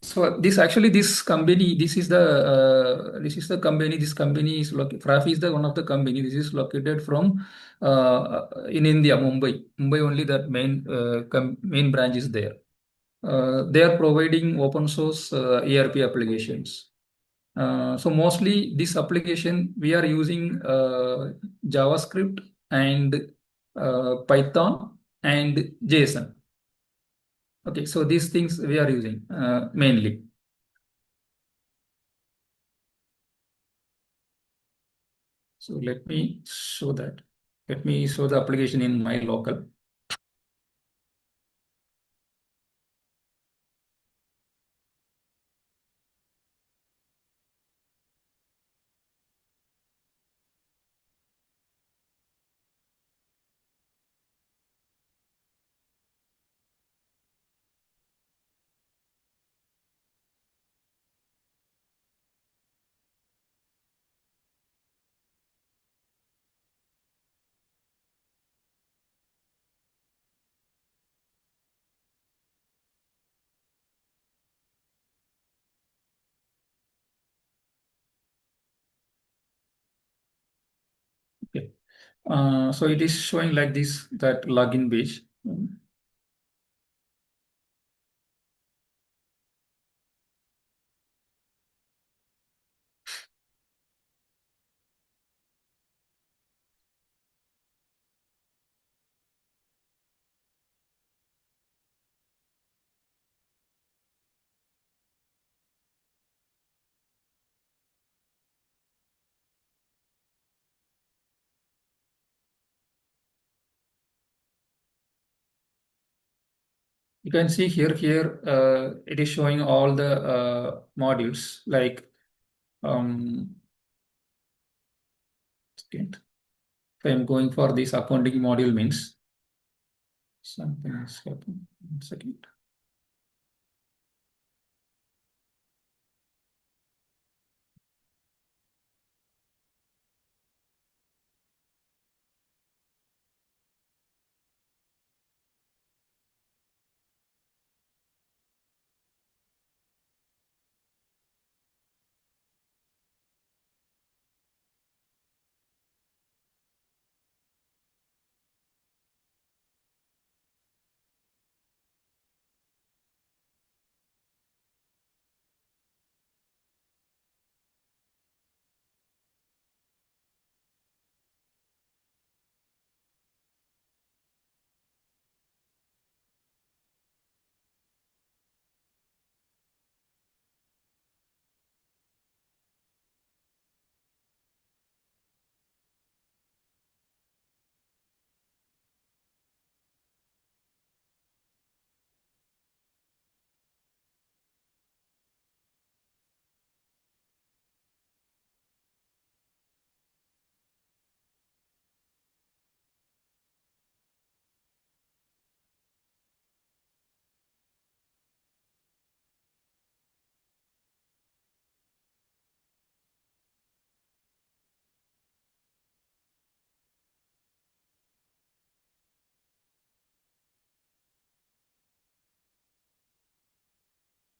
So this company, this is the company. This company is located. Frafi is the one of the company. This is located from in India, Mumbai. Mumbai only that main branch is there. They are providing open source ERP applications. So mostly this application we are using JavaScript and Python and JSON. Okay, so these things we are using mainly. So let me show that. Let me show the application in my local. Okay. So it is showing like this, that login page. You can see here it is showing all the modules like second. If I am going for this accounting module means something is happening. 1 second.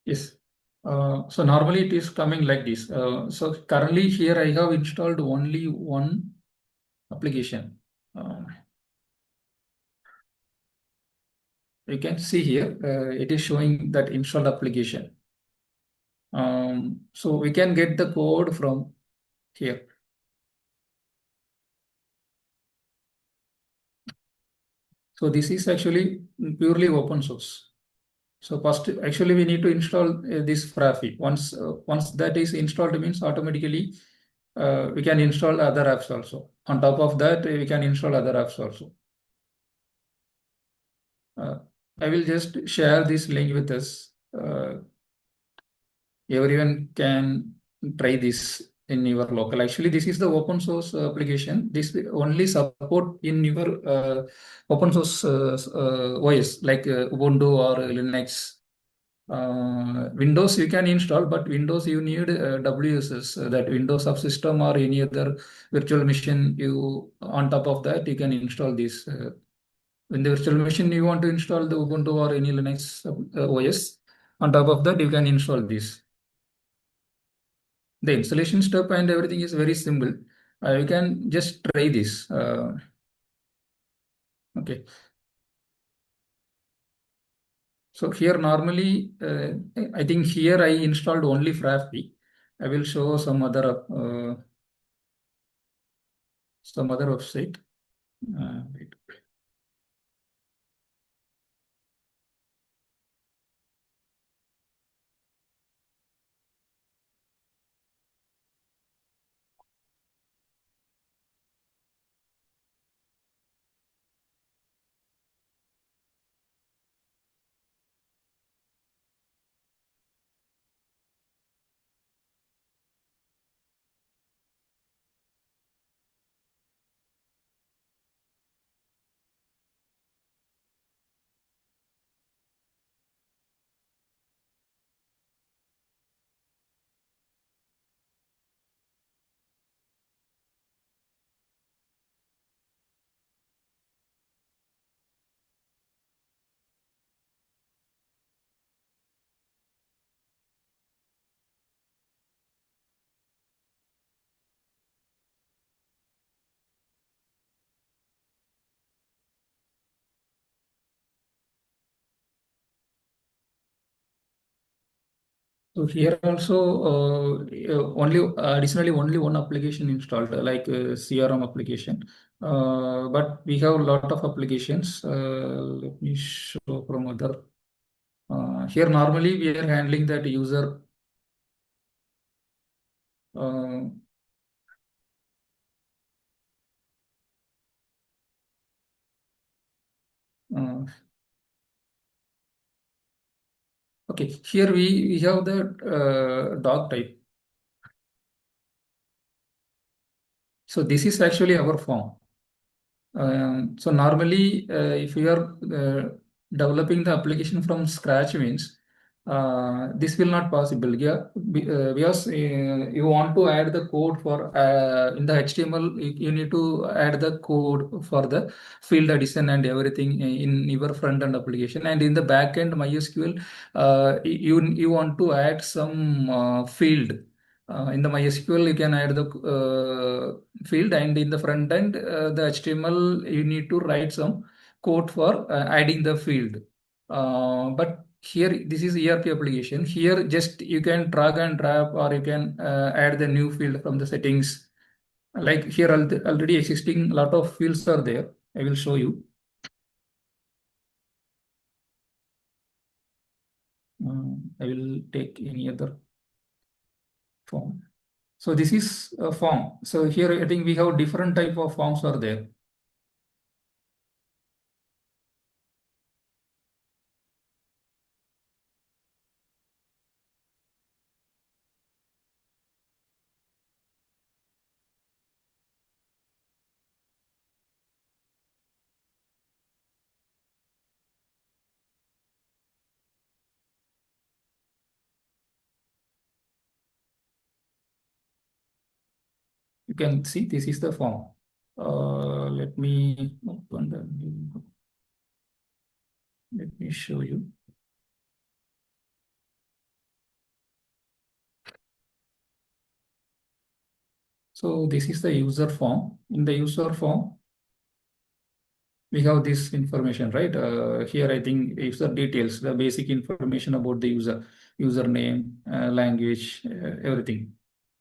Yes. So normally it is coming like this. So currently here I have installed only one application. You can see here it is showing that installed application. So we can get the code from here. So this is actually purely open source. So first, actually, we need to install this Frafi. Once that is installed, means automatically we can install other apps also. On top of that, we can install other apps also. I will just share this link with us. Everyone can try this in your local. Actually, this is the open source application. This will only support in your open source OS like Ubuntu or Linux. Windows you can install, but Windows you need WSS, that Windows subsystem or any other virtual machine. You on top of that you can install this. In the virtual machine you want to install the Ubuntu or any Linux OS. On top of that you can install this. The installation step and everything is very simple. You can just try this. Okay. So here normally, I think here I installed only Frappy. I will show some other website. Wait. So here also only additionally only one application installed like CRM application, but we have a lot of applications. Let me show from other. Here normally we are handling that user. Uh, uh, okay, here we have the dog type. So this is actually our form. So normally, if you are developing the application from scratch means this will not possible. Yeah, because you want to add the code for in the HTML, you need to add the code for the field addition and everything in your front end application. And in the back end MySQL, you want to add some field. In the MySQL, you can add the field, and in the front end, the HTML, you need to write some code for adding the field. But here, this is ERP application. Here, just you can drag and drop, or you can add the new field from the settings. Like here, already existing lot of fields are there. I will show you. I will take any other form. So this is a form. So here I think we have different type of forms are there. You can see this is the form. Let me open the new. Let me show you. So this is the user form. In the user form, we have this information, right? Here, I think user details, the basic information about the user, username, language, everything.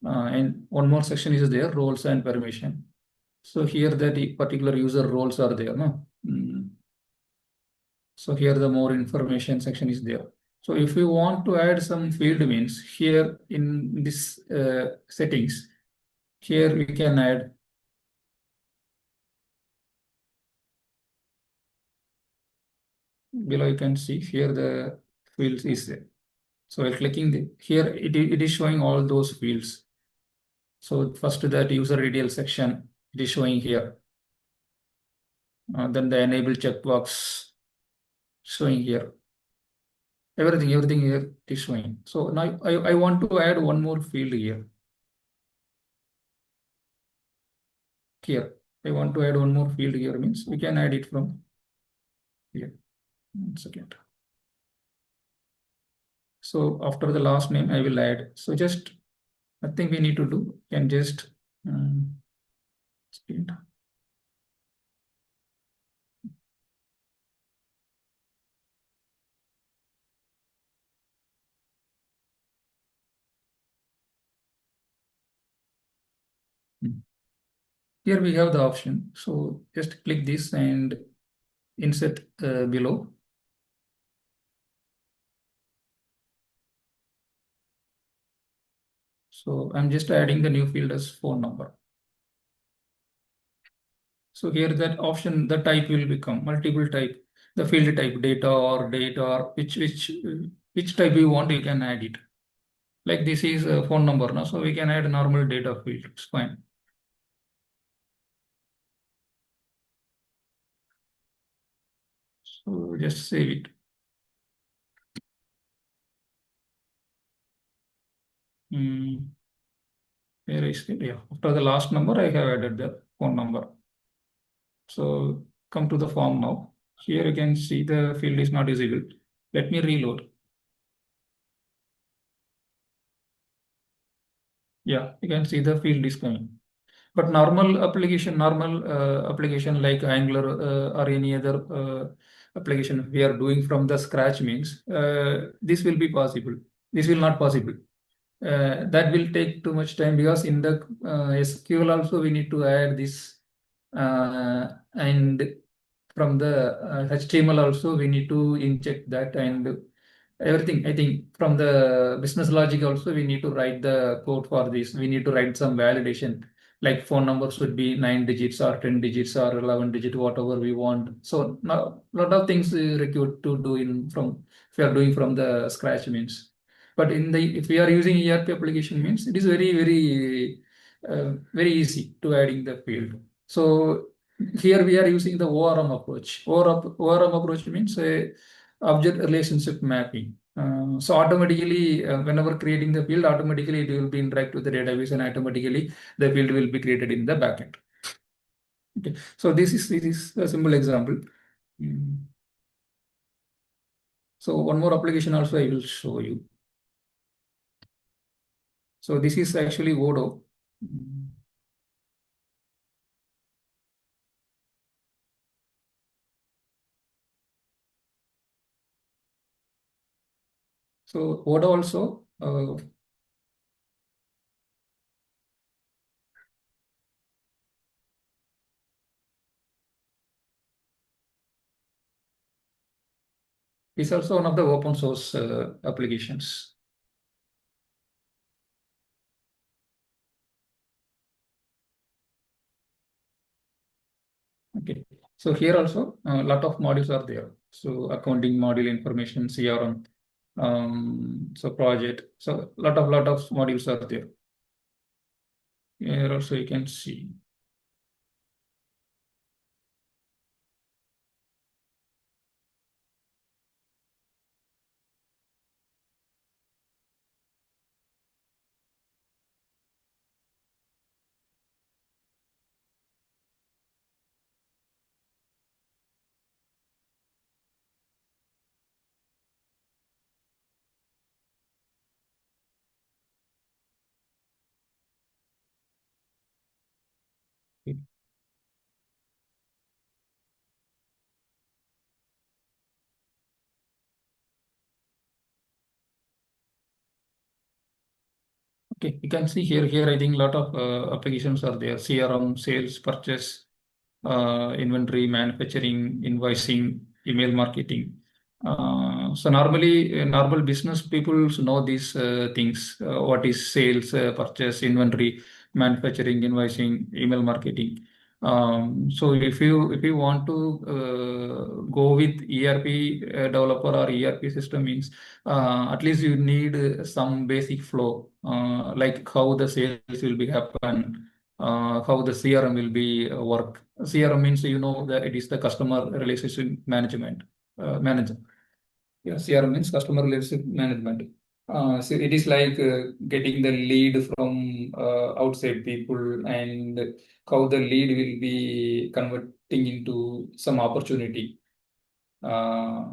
And one more section is there, roles and permission. So here the particular user roles are there, no? So here the more information section is there. So if you want to add some field means here in this settings, here we can add. below you can see here the fields is there. So while clicking here, it is showing all those fields. So first that user detail section, it is showing here. Then the enable checkbox showing here. Everything here is showing. So now I want to add one more field here. Here, I want to add one more field here, means we can add it from here. 1 second. So after the last name, I will add. So just nothing we need to do. Can just speed. Here we have the option. So just click this and insert below. So I'm just adding the new field as phone number. So here that option, the type will become multiple type, the field type, data or date or which type you want, you can add it. Like this is a phone number now, so we can add normal data field. It's fine. So just save it. Where is it? Yeah. After the last number, I have added the phone number. So come to the form now. Here you can see the field is not visible. Let me reload. Yeah, you can see the field is coming. But normal application like Angular or any other application we are doing from the scratch means this will be possible. This will not possible. That will take too much time because in the SQL also we need to add this and from the HTML also we need to inject that and everything. I think from the business logic also we need to write the code for this. We need to write some validation like phone number should be 9 digits or 10 digits or 11 digit, whatever we want. So now a lot of things required to do if we are doing from the scratch means. But if we are using ERP application means it is very easy to adding the field. So here we are using the ORM approach. ORM approach means object relationship mapping. So automatically, whenever creating the field, automatically it will be interact with the database and automatically the field will be created in the backend. Okay, so this is a simple example. So one more application also I will show you. So this is actually Vodo. So Vodo also is also one of the open source applications. Okay, so here also a lot of modules are there. So accounting module, information, CRM, so project. So lot of modules are there. Here also you can see. Okay, you can see here I think a lot of applications are there. CRM, sales, purchase, inventory, manufacturing, invoicing, email marketing. So normally, normal business people know these things. What is sales, purchase, inventory, manufacturing, invoicing, email marketing. So if you want to go with ERP developer or ERP system means at least you need some basic flow, like how the sales will be happen, how the CRM will be work. CRM means that it is the customer relationship management manager. Yeah, CRM means customer relationship management. So it is like getting the lead from outside people and how the lead will be converting into some opportunity. Uh,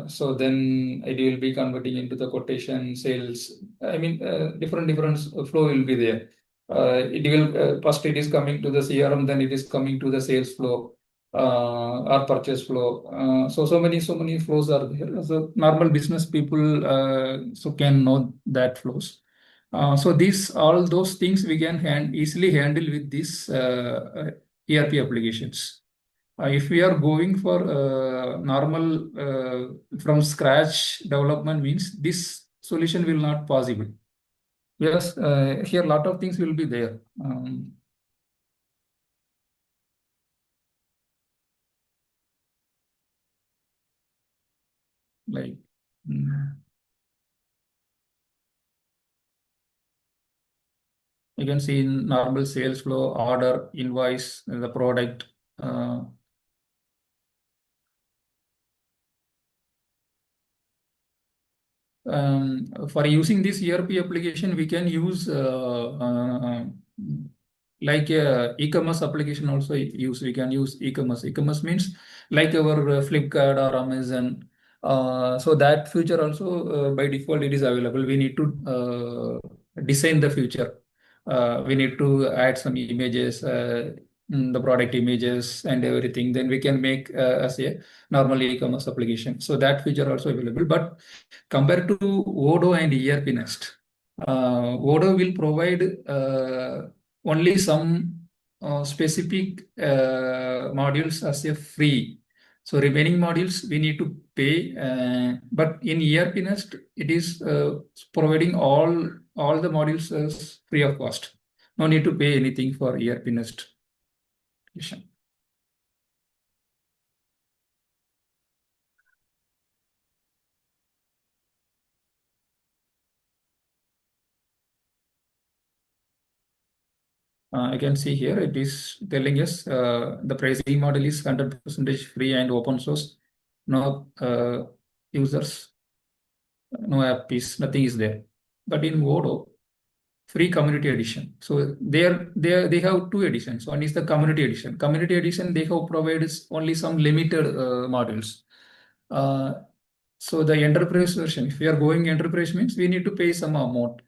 so then it will be converting into the quotation sales. I mean, different flow will be there. It will first it is coming to the CRM, then it is coming to the sales flow or purchase flow. So many flows are there. So normal business people so can know that flows. So these all those things we can easily handle with these ERP applications. If we are going for normal from scratch development means this solution will not possible. Yes, here a lot of things will be there. Like you can see in normal sales flow, order, invoice, the product. For using this ERP application, we can use like a e-commerce application also use. We can use e-commerce. E-commerce means like our Flipkart or Amazon. So that feature also by default it is available. We need to design the feature. We need to add some images, the product images and everything. Then we can make as a normal e-commerce application. So that feature also available. But compared to Odoo and ERP Nest, Odoo will provide only some specific modules as a free. So remaining modules we need to pay. But in ERP Nest, it is providing all the modules as free of cost. No need to pay anything for ERP Nest. I can see here it is telling us the pricing model is 100% free and open source. No users, no app is, nothing is there. But in Odoo, free community edition. So they have two editions. One is the community edition. Community edition, they have provided only some limited modules. So the enterprise version, if we are going enterprise means we need to pay some amount.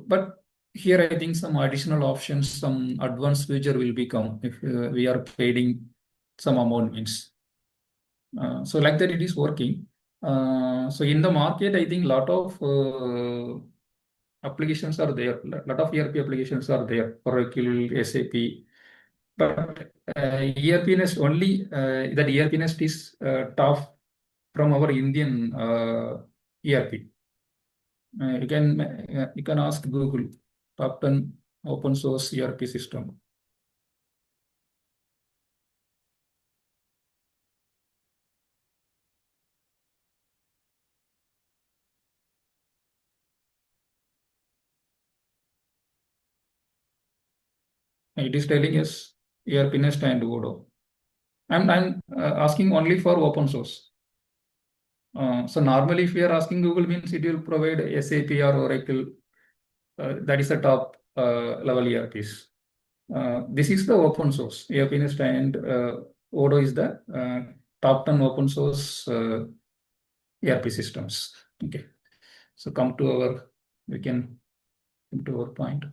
But here I think some additional options, some advanced feature will become if we are paying some amount means. So like that it is working. So in the market, I think a lot of applications are there. A lot of ERP applications are there. Oracle, SAP. But ERP Nest only, that ERP Nest is top from our Indian ERP. You can ask Google top 10 open source ERP system. It is telling us ERP Nest and Odoo. I'm asking only for open source. So normally, if we are asking Google, means it will provide SAP or Oracle. That is the top level ERPs. This is the open source ERP Nest and Odoo is the top 10 open source ERP systems. Okay, so we can come to our point.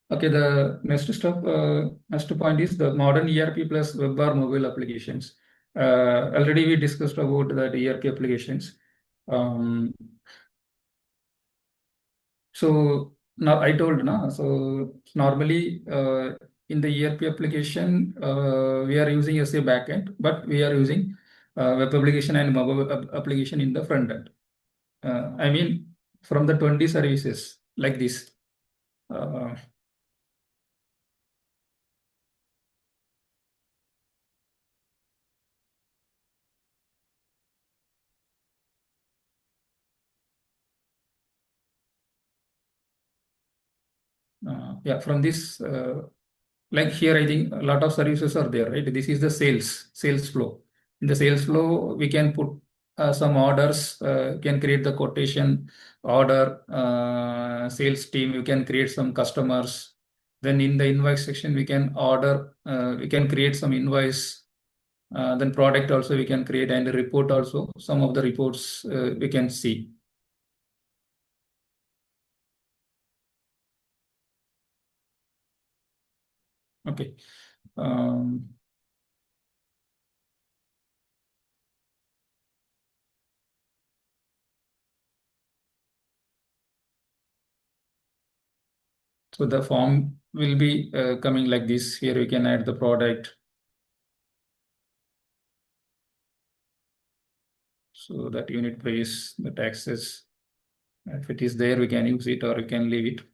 Okay, the next point is the modern ERP plus web or mobile applications. Already we discussed about that ERP applications. So now I told now. So normally in the ERP application we are using as a backend, but we are using web application and mobile application in the front end. I mean from the 20 services like this. Uh, yeah, from this, like here, I think a lot of services are there, right? This is the sales flow. In the sales flow, we can put some orders, can create the quotation order, sales team, you can create some customers. Then in the invoice section, we can we can create some invoice. Then product also we can create, and report also. Some of the reports we can see. Okay. Um, so the form will be coming like this. Here we can add the product. So that unit price, the taxes, if it is there, we can use it or we can leave it.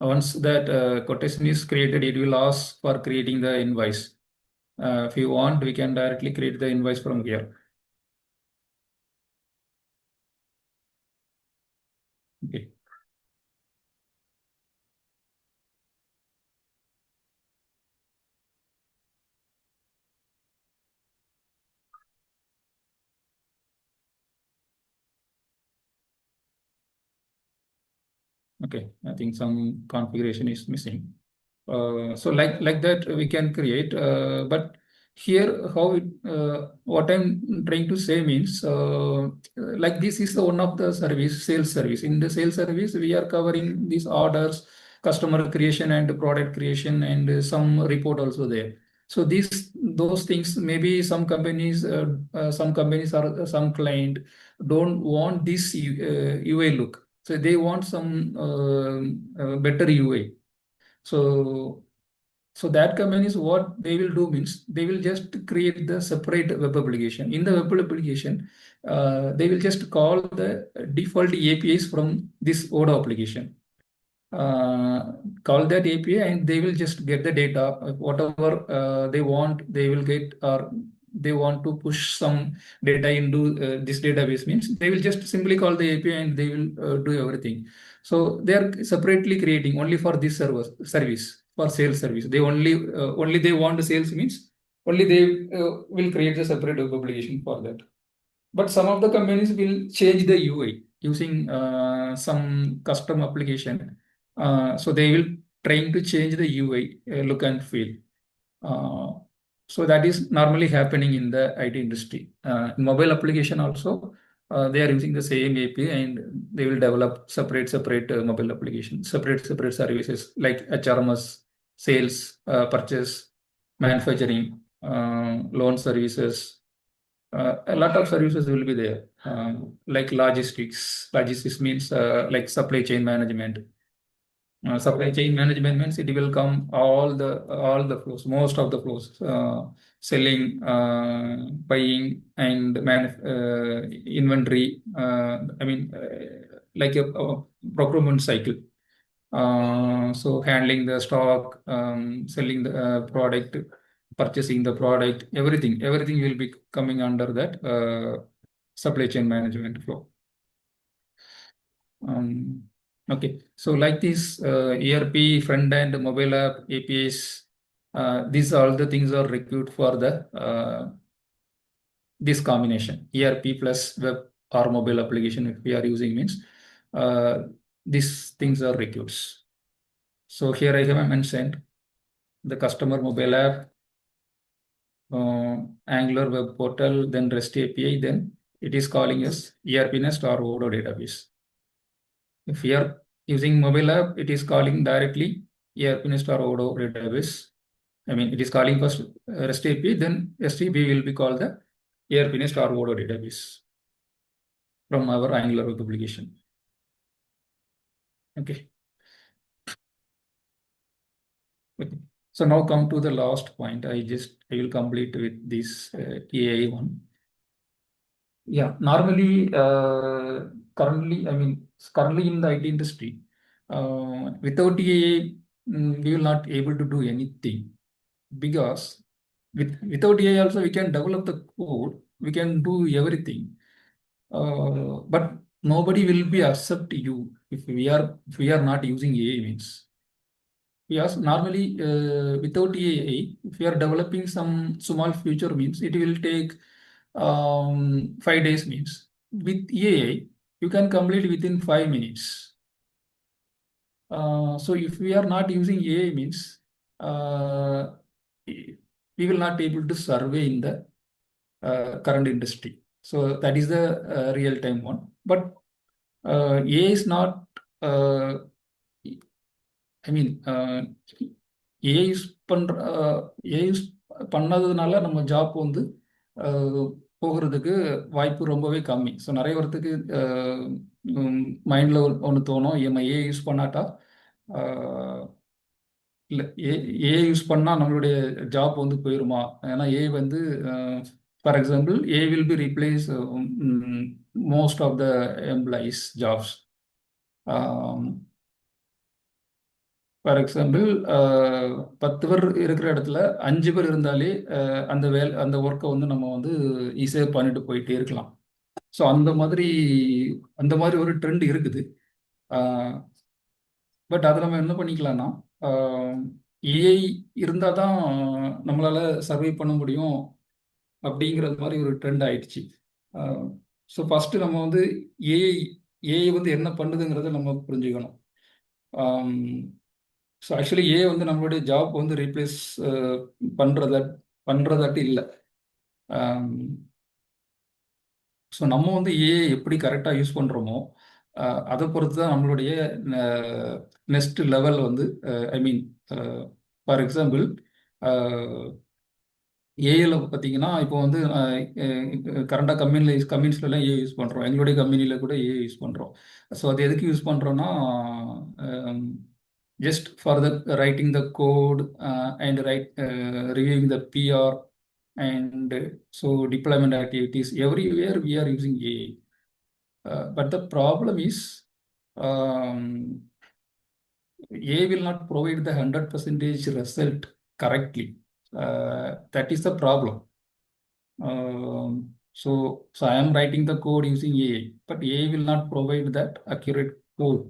Once that quotation is created, it will ask for creating the invoice. If you want, we can directly create the invoice from here. Okay. Okay, I think some configuration is missing. So like that we can create, but here how what I'm trying to say means like this is the one of the service, sales service. In the sales service, we are covering these orders, customer creation and product creation, and some report also there. So those things, maybe some companies or some client don't want this UI look. So they want some better UI. So that companies, what they will do means they will just create the separate web application. In the web application, they will just call the default APIs from this ODO application. Call that API and they will just get the data, whatever they want, they will get, or they want to push some data into this database means they will just simply call the API and they will do everything. So they are separately creating only for this service for sales service. They only they want the sales means only they will create the separate web application for that. But some of the companies will change the UI using some custom application. So they will trying to change the UI look and feel. Uh, so that is normally happening in the IT industry. In mobile application also, they are using the same API and they will develop separate mobile application, separate services like HRMS, sales, purchase, manufacturing, loan services, a lot of services will be there, like logistics. Logistics means like supply chain management. Supply chain management means it will come all the flows, most of the flows, selling, buying, and inventory. I mean, like a procurement cycle. So handling the stock, selling the product, purchasing the product, everything will be coming under that supply chain management flow. Okay, so like this ERP, front end, mobile app, APIs, these all the things are required for the this combination ERP plus web or mobile application. If we are using means these things are required. So here I have mentioned the customer mobile app, Angular web portal, then REST API, then it is calling as ERP Nest or ODO database. If we are using mobile app, it is calling directly ERP Nest or ODO database. I mean, it is calling first REST API, then REST API will be called the ERP Nest or ODO database from our Angular web application. Okay. Okay. So now come to the last point. I will complete with this AI one. Yeah, normally, currently in the IT industry, without AI, we will not able to do anything, because without AI also we can develop the code, we can do everything, but nobody will be accept you if we are not using AI means. Yes, normally without AI, if you are developing some small feature means it will take 5 days means. With AI, you can complete within 5 minutes. So if we are not using AI means, we will not able to survey in the current industry. So that is the real time one. But AI is not. I mean AI use பண்ணுற AI use பண்ணதுனால நம்ம job வந்து போகிறதுக்கு வாய்ப்பு ரொம்பவே கம்மி. So நிறைய பேர்த்துக்கு மைண்டில் ஒன்று தோணும், நம்ம ஏஐ யூஸ் பண்ணாட்டா இல்லை ஏஐ யூஸ் பண்ணால் நம்மளுடைய ஜாப் வந்து போயிடுமா? ஏன்னா ஏஐ வந்து for example AI will be replace most of the employees jobs. For example 10 பேர் இருக்கிற இடத்துல 5 பேர் இருந்தாலே அந்த ஒர்க்கை வந்து நம்ம வந்து ஈஸியாக பண்ணிட்டு போயிட்டே இருக்கலாம். ஸோ அந்த மாதிரி ஒரு ட்ரெண்ட் இருக்குது. பட் அதை நம்ம என்ன பண்ணிக்கலாம்னா, ஏஐ இருந்தால் தான் நம்மளால் சர்வை பண்ண முடியும் அப்படிங்கிறது மாதிரி ஒரு ட்ரெண்ட் ஆயிடுச்சு. ஸோ ஃபஸ்ட்டு நம்ம வந்து ஏஐ வந்து என்ன பண்ணுதுங்கிறத நம்ம புரிஞ்சுக்கணும். ஸோ ஆக்சுவலி ஏஐ வந்து நம்மளுடைய ஜாப் வந்து ரீப்ளேஸ் பண்ணுறதாட்டு இல்லை. ஸோ நம்ம வந்து ஏஐ எப்படி கரெக்டாக யூஸ் பண்ணுறோமோ அதை பொறுத்து தான் நம்மளுடைய நெக்ஸ்ட் லெவல் வந்து ஃபார் எக்ஸாம்பிள் ஏஐல பார்த்தீங்கன்னா இப்போ வந்து கரண்டாக கம்பெனிஸ்லாம் ஏஐ யூஸ் பண்ணுறோம். எங்களுடைய கம்பெனியில் கூட ஏஐ யூஸ் பண்ணுறோம். ஸோ அது எதுக்கு யூஸ் பண்ணுறோன்னா, just for the writing the code and reviewing the PR and so deployment activities. Everywhere we are using AI. But the problem is AI will not provide the 100% result correctly. That is the problem. So I am writing the code using AI, but AI will not provide that accurate code.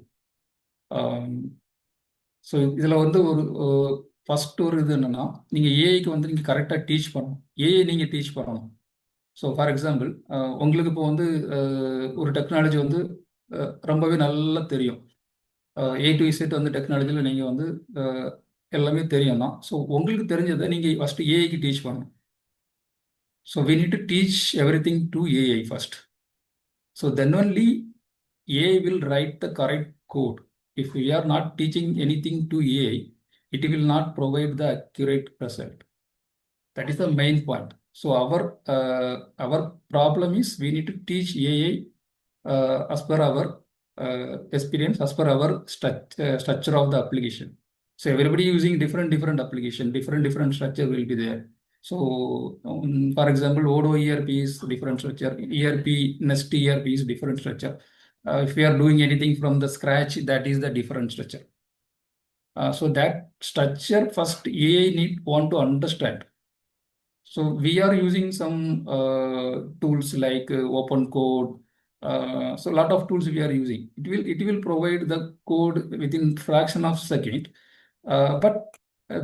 So இதில் வந்து ஒரு first ஒரு இது என்னென்னா, நீங்கள் ஏஐக்கு வந்து நீங்கள் கரெக்டாக டீச் பண்ணணும். ஏஐ நீங்கள் டீச் பண்ணணும். ஸோ ஃபார் எக்ஸாம்பிள் உங்களுக்கு இப்போ வந்து ஒரு டெக்னாலஜி வந்து ரொம்பவே நல்லா தெரியும். A to Z வந்து டெக்னாலஜியில் நீங்கள் வந்து எல்லாமே தெரியும் தான். ஸோ உங்களுக்கு தெரிஞ்சதை நீங்கள் ஃபஸ்ட்டு ஏஐக்கு டீச் பண்ணணும். So we need to teach everything to AI first. So then only AI will write the correct code. If we are not teaching anything to AI, it will not provide the accurate result. That is the main point. So our problem is we need to teach AI as per our experience, as per our structure of the application. So everybody using different application, different structure will be there. So for example, Odoo ERP is different structure, ERP, Nest ERP is different structure. If we are doing anything from the scratch, that is the different structure. So that structure first AI want to understand. So we are using some tools like open code. So a lot of tools we are using. It will provide the code within fraction of second, but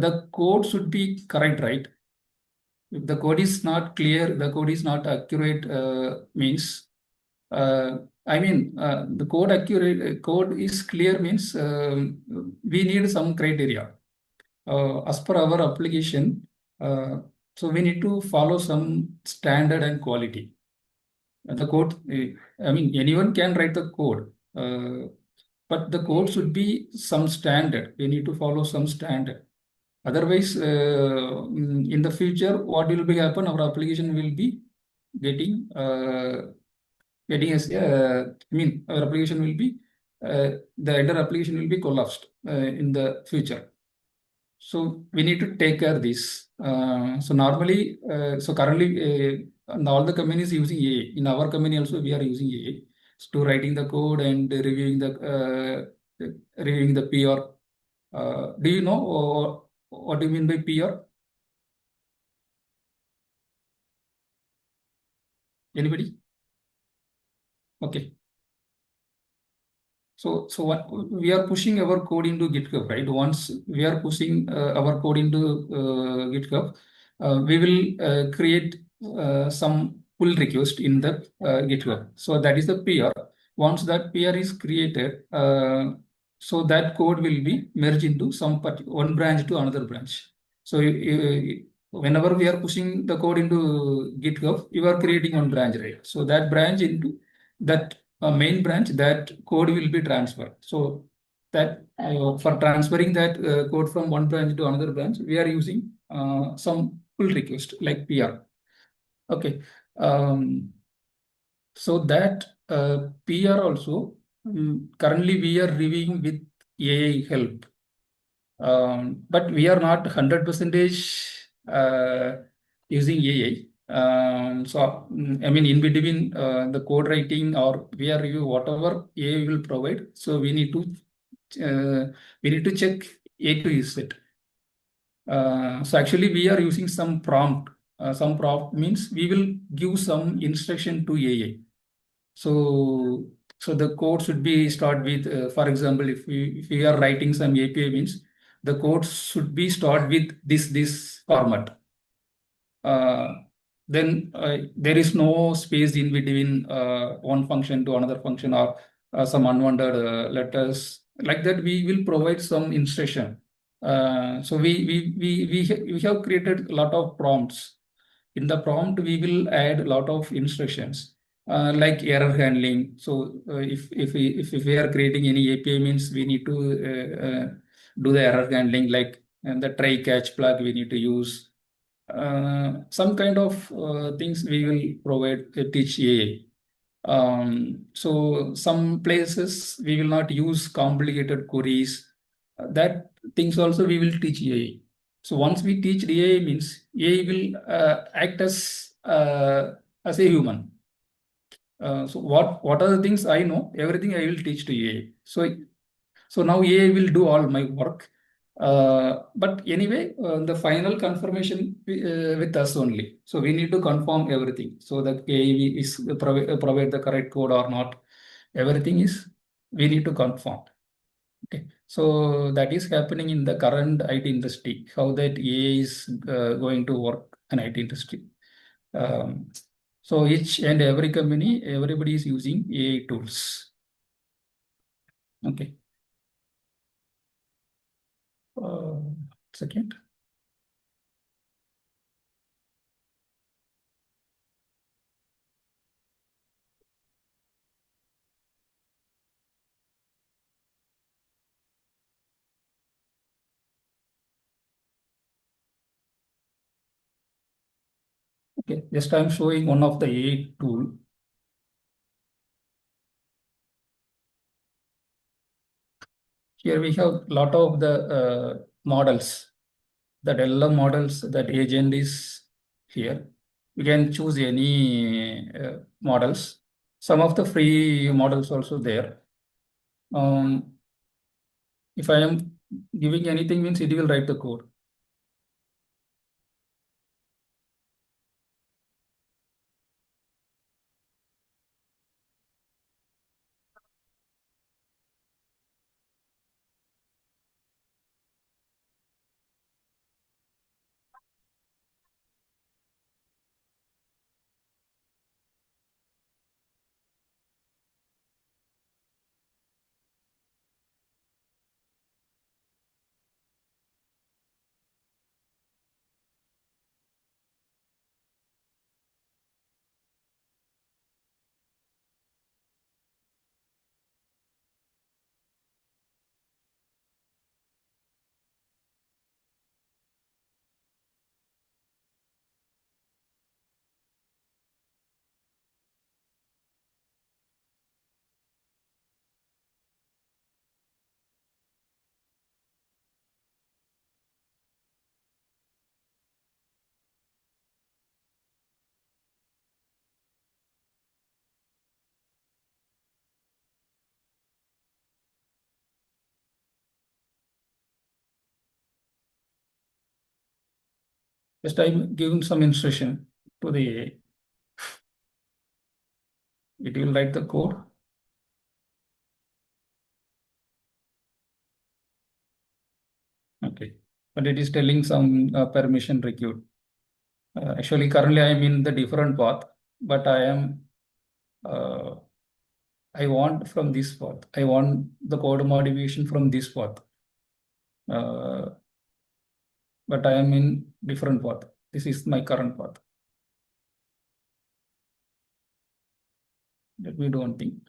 the code should be correct, right? If the code is not clear, the code is not accurate, means the code is clear means we need some criteria as per our application. So we need to follow some standard and quality. The code, anyone can write the code, but the code should be some standard. We need to follow some standard. Otherwise, in the future, what will be happen? Our application will be getting as our application will be the entire application will be collapsed in the future. So we need to take care of this. So normally, so currently, all the companies using AI. In our company also, we are using AI to writing the code and reviewing the PR. Do you know what do you mean by PR? Anybody? Okay. So what we are pushing our code into GitHub, right? Once we are pushing our code into GitHub, we will create some pull request in the GitHub. So that is the PR. Once that PR is created, so that code will be merged into some one branch to another branch. So whenever we are pushing the code into GitHub, you are creating one branch, right? So that branch into that main branch, that code will be transferred. So that for transferring that code from one branch to another branch, we are using some pull request like PR. Okay. So that PR also, currently we are reviewing with AI help. But we are not 100% using AI. I mean, in between the code writing or VR review, whatever AI will provide, so we need to check A to use it. So actually, we are using some prompt. Some prompt means we will give some instruction to AI. So the code should be start with, for example, if we are writing some API means the code should be start with this format. Then there is no space in between one function to another function or some unwanted letters. Like that, we will provide some instruction. So we have created a lot of prompts. In the prompt, we will add a lot of instructions like error handling. So if we are creating any API means we need to do the error handling like the try catch plug we need to use. Some kind of things we will provide teach AI. So some places we will not use complicated queries. That things also we will teach AI. So once we teach AI means AI will act as a human. So what are the things I know? Everything I will teach to AI. So now AI will do all my work. But anyway, the final confirmation with us only. So we need to confirm everything so that AI is provide the correct code or not. Everything is we need to confirm. Okay. So that is happening in the current IT industry. How that AI is going to work in IT industry. Um, so each and every company, everybody is using AI tools. Okay. Uh, Second. Okay, just I'm showing one of the AI tool. Here we have a lot of the models, that LLM models, that agent is here. You can choose any models. Some of the free models also there. If I am giving anything means it will write the code. Just I'm giving some instruction to the AI. It will write the code. Okay, but it is telling some permission required. Actually, currently I am in the different path, but I want from this path. I want the code modification from this path. But I am in different path. This is my current path. Let me do one thing.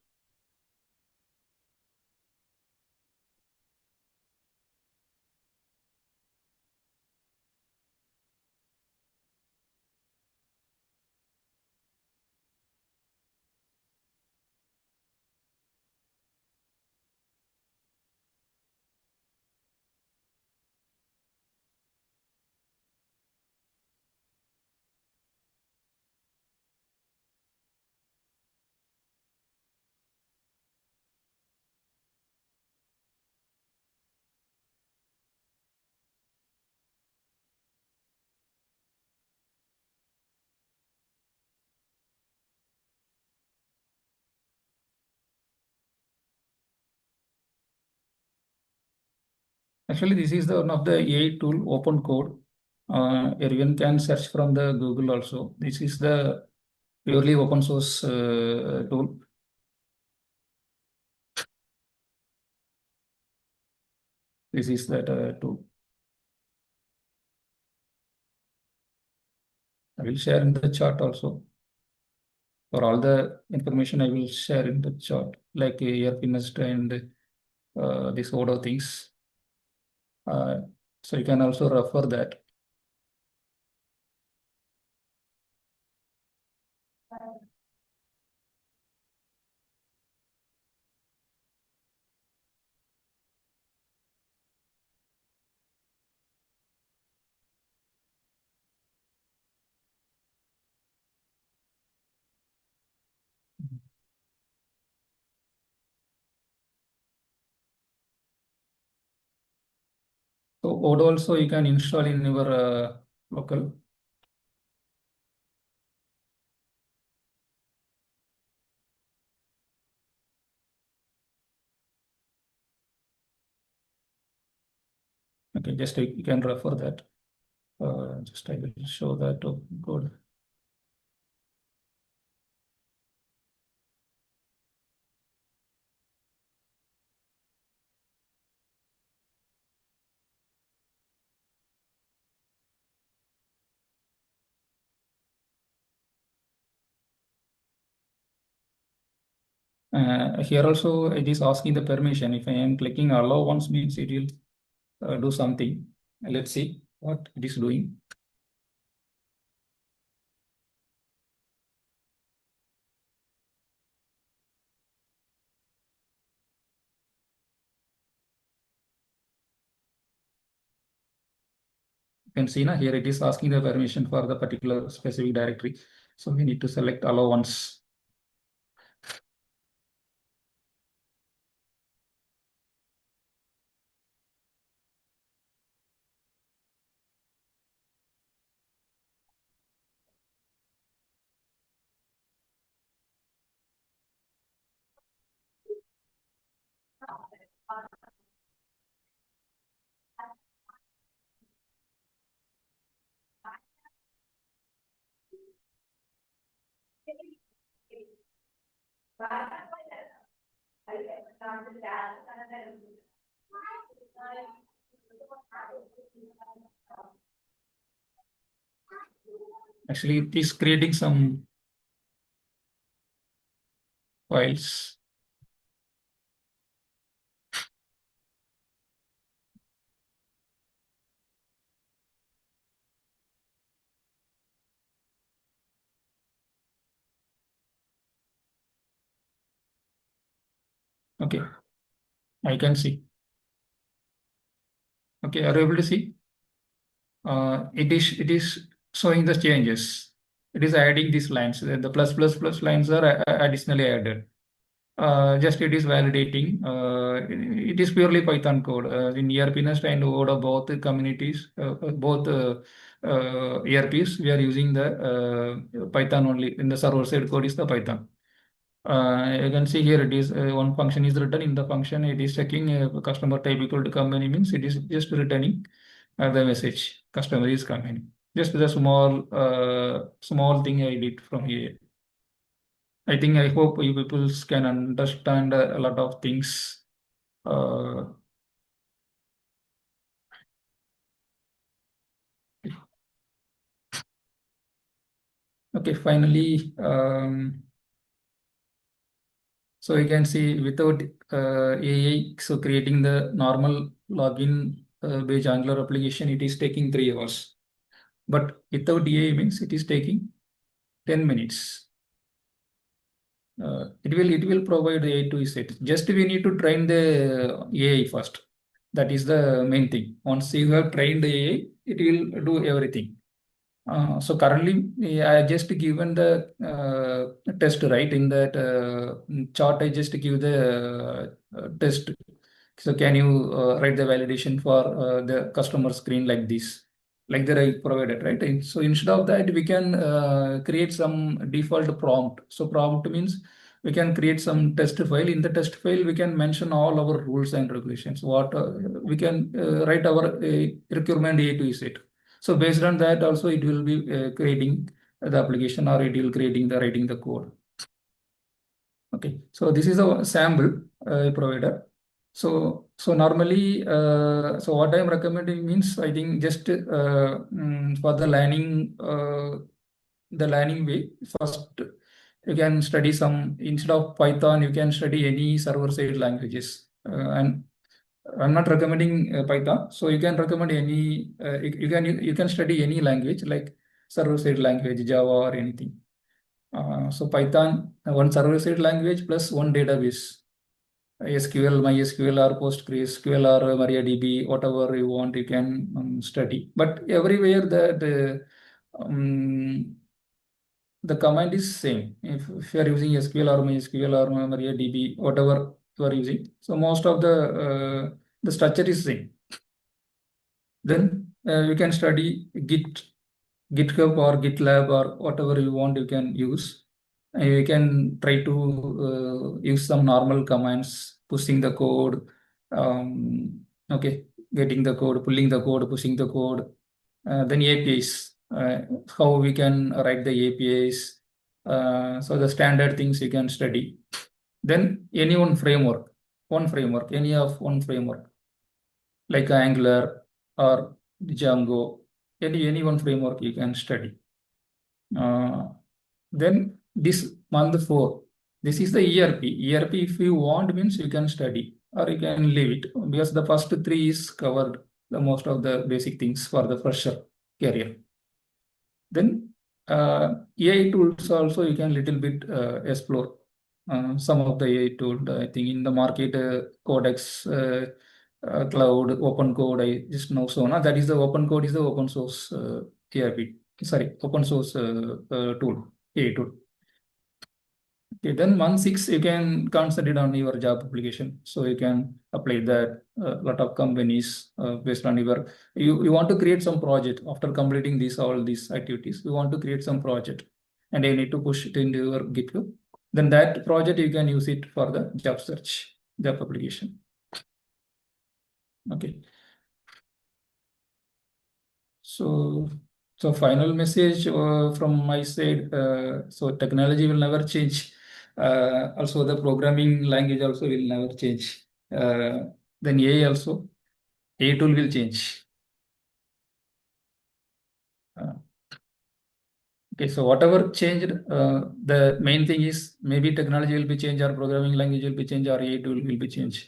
Actually, this is the one of the AI tool, open code. Everyone can search from the Google also. This is the purely open source tool. This is that tool. I will share in the chat also. For all the information, I will share in the chat, like ERP and this order of things. So you can also refer that. So Odoo also you can install in your local. Okay, just you can refer that. Just I will show that code. Here also it is asking the permission. If I am clicking allow once means it will do something. Let's see what it is doing. You can see now here it is asking the permission for the particular specific directory. So we need to select allow once. Actually, it is creating some files. Okay, I can see. Okay, are you able to see? It is showing the changes. It is adding these lines. The plus plus plus lines are additionally added. Just it is validating. It is purely Python code. In ERP Nest and ODA, both communities, both ERPs, we are using the Python only. In the server side code is the Python. You can see here it is one function is written. In the function it is checking customer type equal to company means it is just returning the message customer is coming. Just the small thing I did from here. I think I hope you people can understand a lot of things. Okay, finally, so you can see without AI, so creating the normal login based Angular application, it is taking 3 hours. But without AI means it is taking 10 minutes. It will provide A to Z. Just we need to train the AI first. That is the main thing. Once you have trained the AI, it will do everything. So currently, I just given the test right in that chart. I just give the test. So can you write the validation for the customer screen like this, like that I provided, right? And so instead of that, we can create some default prompt. So prompt means we can create some test file. In the test file, we can mention all our rules and regulations. What we can write our requirement A to Z. So based on that, also it will be creating the application or it will creating the writing the code. Okay, so this is a sample provider. So normally, so what I'm recommending means I think just for the learning way first you can study some instead of Python you can study any server side languages and I'm not recommending Python, so you can recommend any. You can study any language like server-side language, Java or anything. So Python, one server-side language plus one database, SQL, MySQL or PostgreSQL or MariaDB, whatever you want, you can study. But everywhere the command is same. If you are using SQL or MySQL or MariaDB, whatever you are using, so most of the structure is same. Then you can study GitHub or GitLab or whatever you want. You can use. You can try to use some normal commands, pushing the code. Okay, getting the code, pulling the code, pushing the code. Then APIs. How we can write the APIs. So the standard things you can study. Then any one framework, any of one framework like Angular or Django, any one framework you can study. Then this month 4, this is the ERP. ERP, if you want, means you can study or you can leave it because the first 3 is covered the most of the basic things for the fresher career. Then AI tools also you can little bit explore some of the AI tool. I think in the market, Codex, Cloud, Open Code. I just know so now that is the open code is the open source ERP. Sorry, open source tool, AI tool. Okay, then month 6 you can concentrate on your job application. So you can apply that a lot of companies based on you want to create some project after completing all these activities. You want to create some project and you need to push it into your GitHub. Then that project you can use it for the job search, job application. Okay. So final message from my side. So technology will never change. Also the programming language also will never change. Then AI also, AI tool will change. Okay, so whatever changed, the main thing is maybe technology will be changed or programming language will be changed or AI tool will be changed.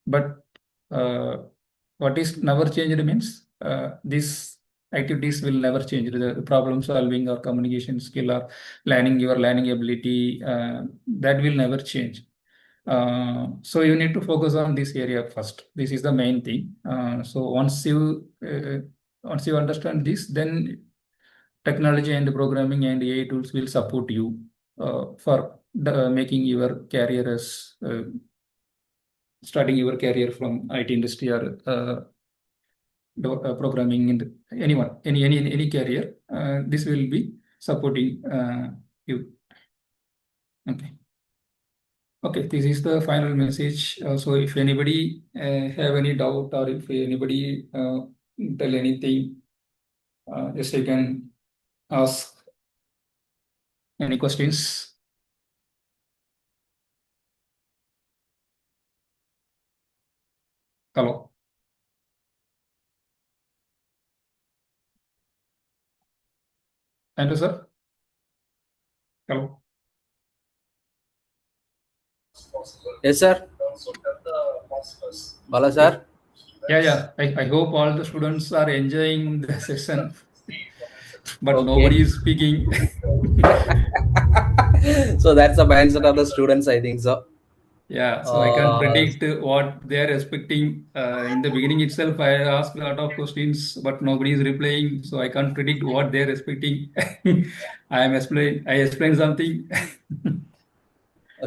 But what is never changed means these activities will never change. The problem solving or communication skill or your learning ability, that will never change. So you need to focus on this area first. This is the main thing. So once you understand this, then technology and programming and AI tools will support you for making your career as starting your career from IT industry or programming and anyone, any career, this will be supporting you. Okay. Okay, this is the final message. So if anybody have any doubt or if anybody tell anything, just you can ask any questions. Hello. Andrew sir. Hello. Yes, sir. Bala, sir. Yeah. I hope all the students are enjoying the session, but Okay. nobody is speaking. So that's the mindset of the students, I think so. Yeah, so I can't predict what they are expecting. In the beginning itself, I asked a lot of questions, but nobody is replying. So I can't predict what they are expecting. I explain something.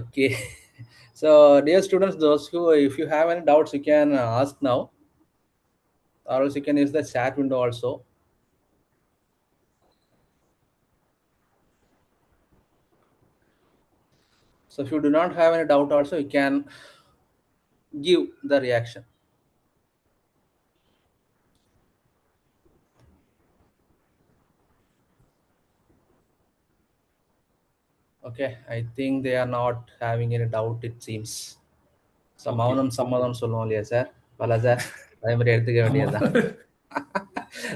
Okay. So dear students, those who, if you have any doubts, you can ask now, or else you can use the chat window also. So if you do not have any doubt also, you can give the reaction. Okay, I think they are not having any doubt, it seems. சமாதானம் சமாதானம் சொல்லுவோம் இல்லையா sir பல sir அதே மாதிரி எடுத்துக்க வேண்டியதுதான்.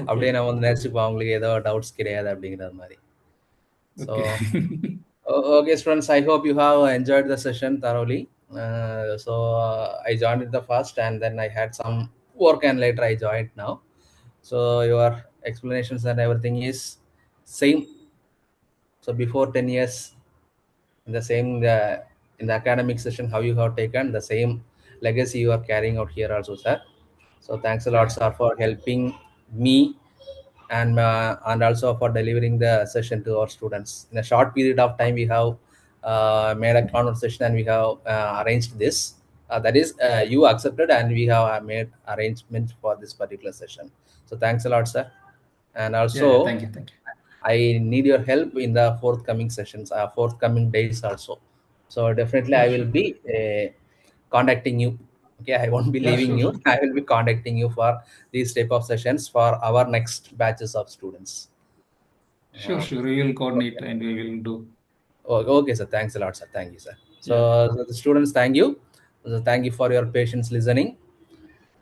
அப்படியே நம்ம வந்து நினைச்சுப்போம் அவங்களுக்கு ஏதோ டவுட்ஸ் கிடையாது அப்படிங்கிற மாதிரி. So okay students, I hope you have enjoyed the session thoroughly. I joined it the first and then I had some work and later I joined now. So your explanations and everything is same. So before 10 years in the same in the academic session, how you have taken the same legacy you are carrying out here also, sir. So thanks a lot, sir, for helping me and also for delivering the session to our students in a short period of time. We have made a conversation and we have arranged this. That is, you accepted and we have made arrangements for this particular session. So thanks a lot, sir. And also, thank you. I need your help in the forthcoming sessions, forthcoming days also. So definitely I will be contacting you. Okay, I won't be leaving you. I will be contacting you for these type of sessions for our next batches of students. Sure. We will coordinate and we will do. Okay, sir. Thanks a lot, sir. Thank you, sir. So the students, thank you. So thank you for your patience listening.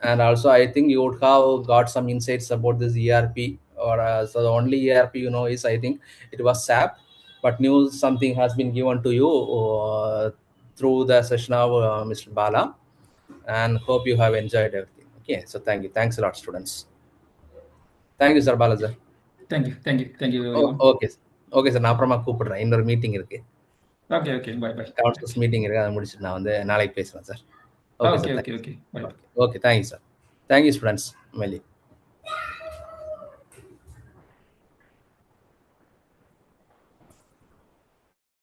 And also, I think you would have got some insights about this ERP. Or so the only ERP you know is, I think it was SAP, but new something has been given to you through the session of Mr. Bala. And hope you have enjoyed everything. Okay, so thank you. Thanks a lot, students. Thank you, sir. Bala, sir. Thank you everyone. Okay sir, நான் அப்புறமா கூப்பிடுறேன், இன்னொரு meeting இருக்கு. Okay, bye. Counsellors meeting இருக்கு, அதை முடிச்சுட்டு நான் வந்து நாளைக்கு பேசுறேன் sir. Okay sir. Okay, bye. Okay, thank you sir. Thank you students. மெல்லி.